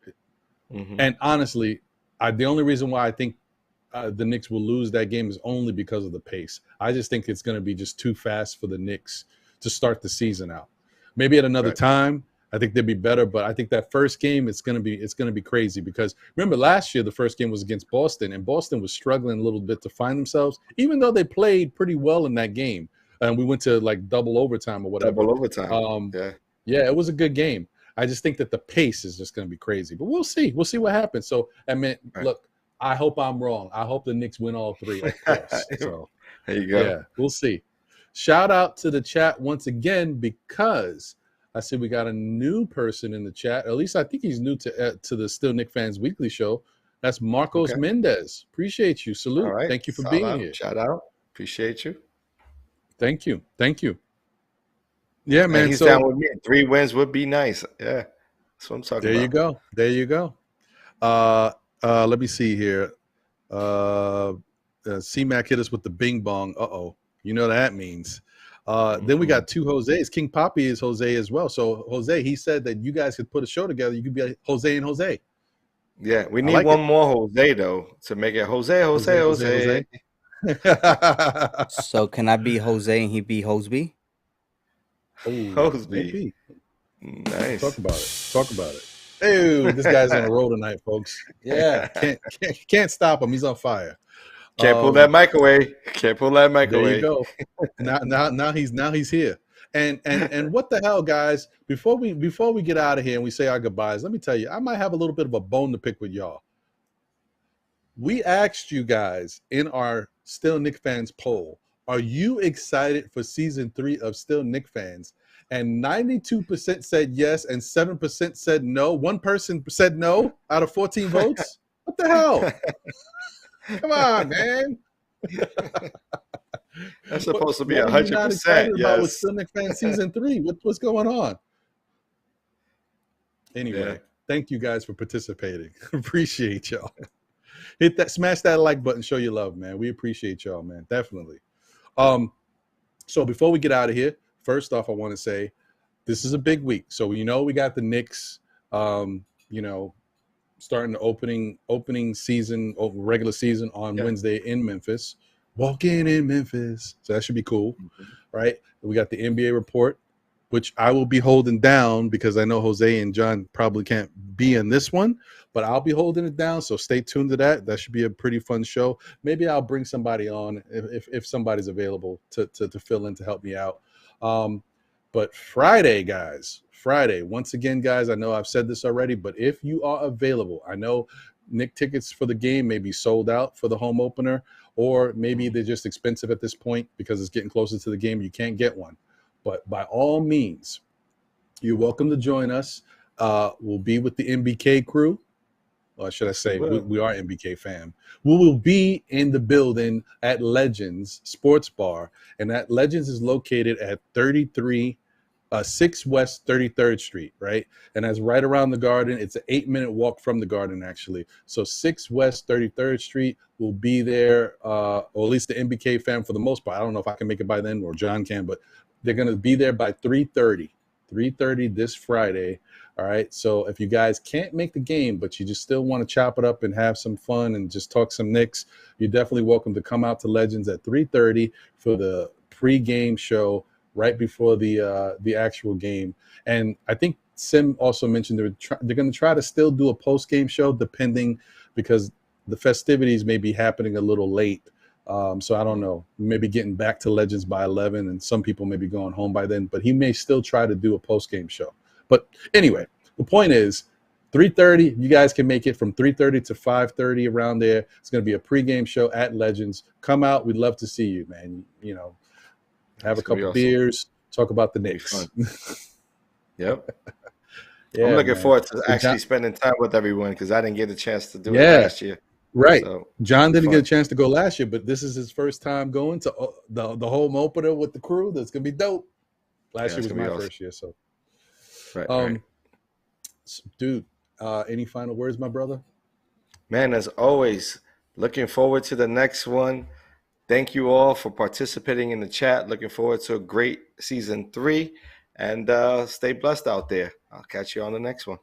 [SPEAKER 4] Mhm.
[SPEAKER 3] And honestly, the only reason why I think the Knicks will lose that game is only because of the pace. I just think it's going to be just too fast for the Knicks to start the season out. Maybe at another
[SPEAKER 4] Right.
[SPEAKER 3] time, I think they'd be better. But I think that first game, it's going to be crazy because remember last year the first game was against Boston, and Boston was struggling a little bit to find themselves, even though they played pretty well in that game. And we went to like double overtime or whatever.
[SPEAKER 4] Double overtime.
[SPEAKER 3] Yeah, it was a good game. I just think that the pace is just going to be crazy, but we'll see. We'll see what happens. So, I mean,
[SPEAKER 4] Right.
[SPEAKER 3] look, I hope I'm wrong. I hope the Knicks win all 3, of course. So,
[SPEAKER 4] There you go.
[SPEAKER 3] yeah, we'll see. Shout out to the chat once again because I see we got a new person in the chat. At least I think he's new to the Still Knick Fans Weekly Show. That's Marcos
[SPEAKER 4] Okay.
[SPEAKER 3] Mendez. Appreciate you. Salute.
[SPEAKER 4] All right.
[SPEAKER 3] Thank you for
[SPEAKER 4] Shout
[SPEAKER 3] being
[SPEAKER 4] out.
[SPEAKER 3] here.
[SPEAKER 4] Shout out. Appreciate you.
[SPEAKER 3] Thank you. Yeah,
[SPEAKER 4] And
[SPEAKER 3] man.
[SPEAKER 4] he's
[SPEAKER 3] So
[SPEAKER 4] down with me. 3 wins would be nice. Yeah. That's what I'm talking about.
[SPEAKER 3] There you go. Let me see here. C-Mac hit us with the bing bong. Uh-oh. You know what that means. Then we got 2 Jose's. King Poppy is Jose as well. So Jose, he said that you guys could put a show together. You could be like Jose and Jose.
[SPEAKER 4] Yeah. We
[SPEAKER 3] I
[SPEAKER 4] need
[SPEAKER 3] like
[SPEAKER 4] one
[SPEAKER 3] it.
[SPEAKER 4] more Jose, though, to make it Jose.
[SPEAKER 5] So can I be Jose and he be Hoseby?
[SPEAKER 4] Hoseby.
[SPEAKER 3] Maybe.
[SPEAKER 4] Nice.
[SPEAKER 3] Talk about it. Hey, this guy's on a roll tonight, folks. Yeah, can't stop him. He's on fire.
[SPEAKER 4] Can't pull that mic away. Can't pull that mic
[SPEAKER 3] There
[SPEAKER 4] away.
[SPEAKER 3] you go. Now he's here. And what the hell, guys? Before we get out of here and we say our goodbyes, let me tell you, I might have a little bit of a bone to pick with y'all. We asked you guys in our Still Knick Fans poll, are you excited for season 3 of Still Knick Fans? And 92% said yes, and 7% said no. One person said no out of 14 votes. What the hell? Come on, man.
[SPEAKER 4] That's supposed to be
[SPEAKER 3] What are you not
[SPEAKER 4] 100%.
[SPEAKER 3] excited about with
[SPEAKER 4] Yes.
[SPEAKER 3] Still Knick Fans season 3? What's going on? Anyway,
[SPEAKER 4] Yeah.
[SPEAKER 3] thank you guys for participating. Appreciate y'all. Smash that like button, show your love, man. We appreciate y'all, man. Definitely. So before we get out of here, first off, I want to say this is a big week. So we got the Knicks, starting the opening season, regular season on Wednesday in Memphis. Walking in Memphis. So that should be cool, right? We got the NBA report, which I will be holding down because I know Jose and John probably can't be in this one, but I'll be holding it down. So stay tuned to that. That should be a pretty fun show. Maybe I'll bring somebody on if somebody's available to fill in to help me out. But Friday, once again, guys, I know I've said this already, but if you are available, I know Knick tickets for the game may be sold out for the home opener, or maybe they're just expensive at this point because it's getting closer to the game. You can't get one. But by all means, you're welcome to join us. We'll be with the MBK crew. Or should I say, we are MBK fam. We will be in the building at Legends Sports Bar. And that Legends is located at 6 West 33rd Street, right? And that's right around the Garden. It's an 8-minute walk from the Garden, actually. So 6 West 33rd Street will be there, or at least the MBK fam for the most part. I don't know if I can make it by then or John can, but they're going to be there by 3:30 this Friday. All right. So if you guys can't make the game, but you just still want to chop it up and have some fun and just talk some Knicks, you're definitely welcome to come out to Legends at 3:30 for the pre-game show right before the actual game. And I think Sim also mentioned they're going to try to still do a post-game show, depending, because the festivities may be happening a little late. So I don't know, maybe getting back to Legends by 11, and some people may be going home by then. But he may still try to do a post-game show. But anyway, the point is 3:30. You guys can make it from 3:30 to 5:30 around there. It's going to be a pregame show at Legends. Come out. We'd love to see you, man. You know, have a couple beers, talk about the Knicks.
[SPEAKER 4] Yep.
[SPEAKER 3] Yeah,
[SPEAKER 4] I'm looking
[SPEAKER 3] man.
[SPEAKER 4] forward to actually spending time with everyone because I didn't get a chance to do it last year.
[SPEAKER 3] Right.
[SPEAKER 4] So,
[SPEAKER 3] John didn't get a chance to go last year, but this is his first time going to the home opener with the crew. That's going to be dope. Last year was my first year, so.
[SPEAKER 4] Right.
[SPEAKER 3] Dude, any final words, my brother?
[SPEAKER 4] Man, as always, looking forward to the next one. Thank you all for participating in the chat. Looking forward to a great season 3. And stay blessed out there. I'll catch you on the next one.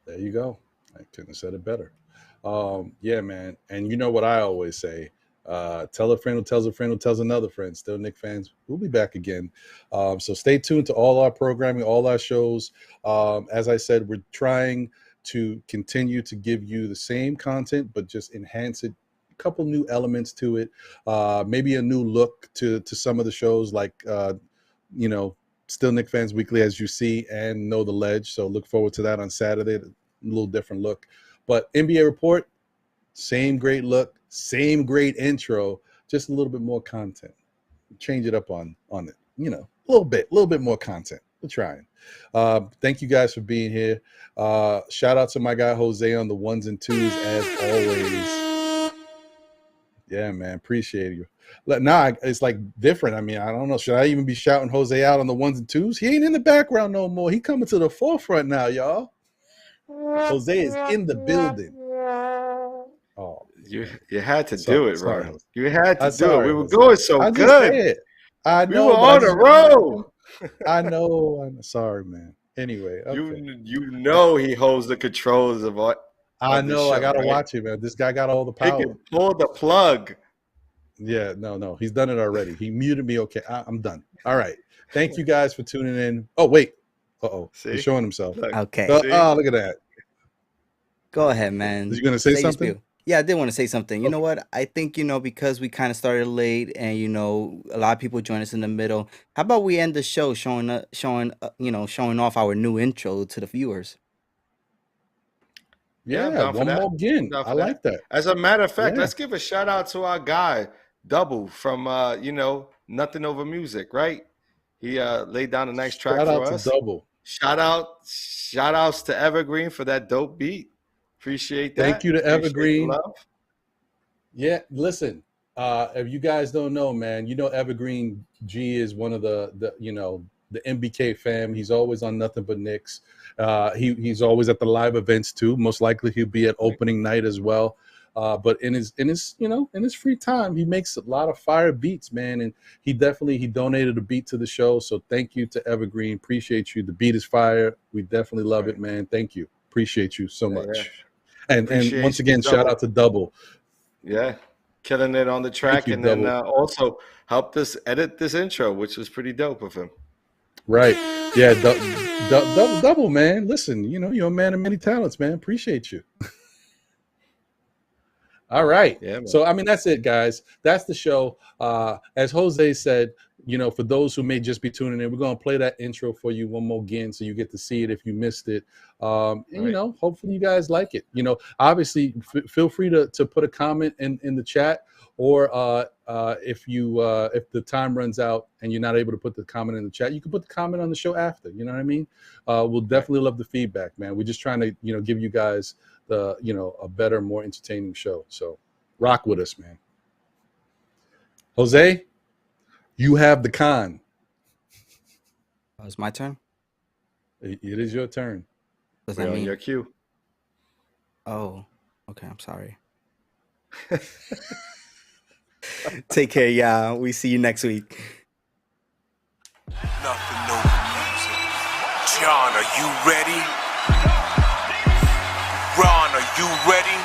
[SPEAKER 3] There you go. I couldn't have said it better. Yeah, man. And you know what I always say. Tell a friend who tells a friend who tells another friend. Still Knicks fans, we'll be back again. So stay tuned to all our programming, all our shows. As I said, we're trying to continue to give you the same content, but just enhance it. A couple new elements to it. Maybe a new look to some of the shows, like Still Knicks Fans Weekly, as you see, and Know the Ledge. So look forward to that on Saturday. A little different look. But NBA Report, same great look, same great intro, just a little bit more content. Change it up on it, a little bit more content. We're trying. Thank you guys for being here. Shout out to my guy Jose on the 1s and 2s as always. Yeah, man, appreciate you. Nah, it's like different. I mean, I don't know. Should I even be shouting Jose out on the 1s and 2s? He ain't in the background no more. He coming to the forefront now, y'all. Jose is in the building. Oh,
[SPEAKER 4] you had to do it,
[SPEAKER 3] sorry,
[SPEAKER 4] Ron. You had to do
[SPEAKER 3] sorry,
[SPEAKER 4] it. We were
[SPEAKER 3] Jose.
[SPEAKER 4] going so
[SPEAKER 3] I
[SPEAKER 4] good.
[SPEAKER 3] I
[SPEAKER 4] We
[SPEAKER 3] know.
[SPEAKER 4] were on a roll.
[SPEAKER 3] I know. I'm sorry, man. Anyway, okay.
[SPEAKER 4] You know he holds the controls of what.
[SPEAKER 3] I know. I gotta watch it, man. This guy got all the
[SPEAKER 4] He
[SPEAKER 3] power.
[SPEAKER 4] can pull the plug.
[SPEAKER 3] Yeah, no. He's done it already. He muted me. Okay, I'm done. All right. Thank you guys for tuning in. Oh, wait. He's showing himself.
[SPEAKER 5] Okay.
[SPEAKER 3] Oh, look at that.
[SPEAKER 5] Go ahead, man.
[SPEAKER 3] Was you going to say
[SPEAKER 5] your
[SPEAKER 3] something?
[SPEAKER 5] spiel. Yeah, I did want to say something. You know what? I think, because we kind of started late and, a lot of people join us in the middle. How about we end the show showing off our new intro to the viewers?
[SPEAKER 3] Yeah, one more again. I like that.
[SPEAKER 4] As a matter of fact, let's give a shout out to our guy, Double, from, Nothing Over Music, right? He laid down a nice track for us.
[SPEAKER 3] Shout out to Double.
[SPEAKER 4] Shout outs to Evergreen for that dope beat. Appreciate that.
[SPEAKER 3] Thank you to Evergreen. Yeah, listen, if you guys don't know, man, Evergreen G is one of the MBK fam. He's always on Nothing But Knicks. He's always at the live events too. Most likely he'll be at opening night as well. But in his free time, he makes a lot of fire beats, man. And he donated a beat to the show. So thank you to Evergreen. Appreciate you. The beat is fire. We definitely love it, man. Thank you. Appreciate you so much. Yeah. And once again, shout out to Double.
[SPEAKER 4] Yeah, killing it on the track, and then also helped us edit this intro, which was pretty dope of him.
[SPEAKER 3] Right. Yeah, Double, man. Listen, you're a man of many talents, man. Appreciate you. All right. Yeah, so, that's it, guys. That's the show. As Jose said, for those who may just be tuning in, we're going to play that intro for you one more again so you get to see it if you missed it. And, hopefully you guys like it. Obviously, feel free to put a comment in the chat, or if the time runs out and you're not able to put the comment in the chat, you can put the comment on the show after. You know what I mean? We'll definitely love the feedback, man. We're just trying to, give you guys a better, more entertaining show. So rock with us, man. Jose, you have the con.
[SPEAKER 5] Oh, it's my turn?
[SPEAKER 3] It is your turn.
[SPEAKER 5] Does that mean
[SPEAKER 4] your cue?
[SPEAKER 5] Oh, okay. I'm sorry. Take care, y'all. We see you next week.
[SPEAKER 1] Nothing over music. John, are you ready? Ron, are you ready?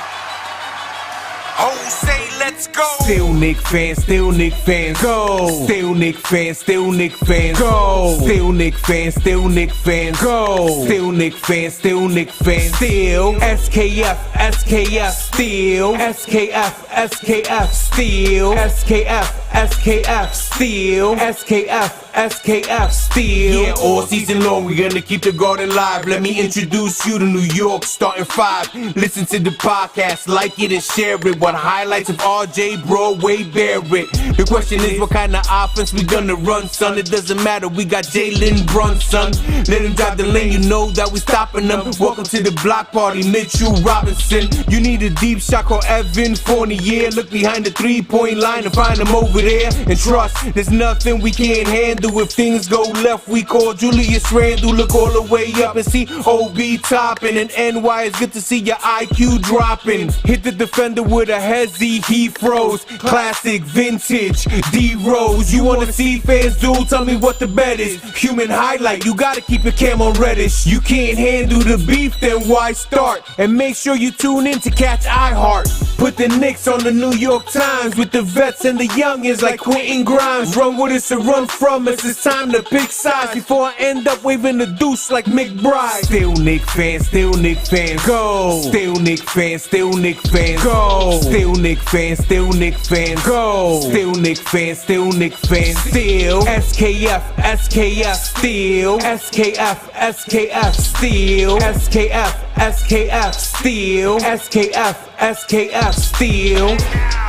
[SPEAKER 1] Jose, let's go!
[SPEAKER 2] Still Knicks fans, still Knicks fans, go! Still Knicks fans, still Knicks fans, go! Still Knicks fans, still Knicks fans, go! Still Knicks fans, still Knicks fans, still SKF, SKF, still SKF, SKF, still SKF, SKF, still SKF, SKF, still. Yeah, all season long we gonna keep the garden live. Let me introduce you to New York, starting 5. Listen to the podcast, like it and share it. What highlights of RJ, Broadway, Barrett? The question is, what kind of offense we gonna run, son? It doesn't matter, we got Jalen Brunson. Let him drive the lane, you know that we stopping them. Welcome to the block party, Mitchell Robinson. You need a deep shot, call Evan Fournier. Look behind the 3-point line and find him over there. And trust, there's nothing we can't handle. If things go left, we call Julius Randle. Look all the way up and see OB topping. And NY, it's good to see your IQ dropping. Hit the defender with a hezzy, he froze. Classic, vintage, D-Rose. You wanna see fans do? Tell me what the bet is. Human highlight, you gotta keep your cam on Reddish. You can't handle the beef, then why start? And make sure you tune in to catch iHeart. Put the Knicks on the New York Times with the vets and the youngins like Quentin Grimes. Run with us or run from us, it's time to pick sides before I end up waving the deuce like McBride. Still Knicks fans, still Knicks fans, go! Still Knicks fans, still Knicks fans, go! Still Knicks fans, still Knicks fans, go! Still Knicks fans, still Knicks fans, still SKF, SKF, still SKF, SKF, still SKF, SKF, still SKF, SKF, still.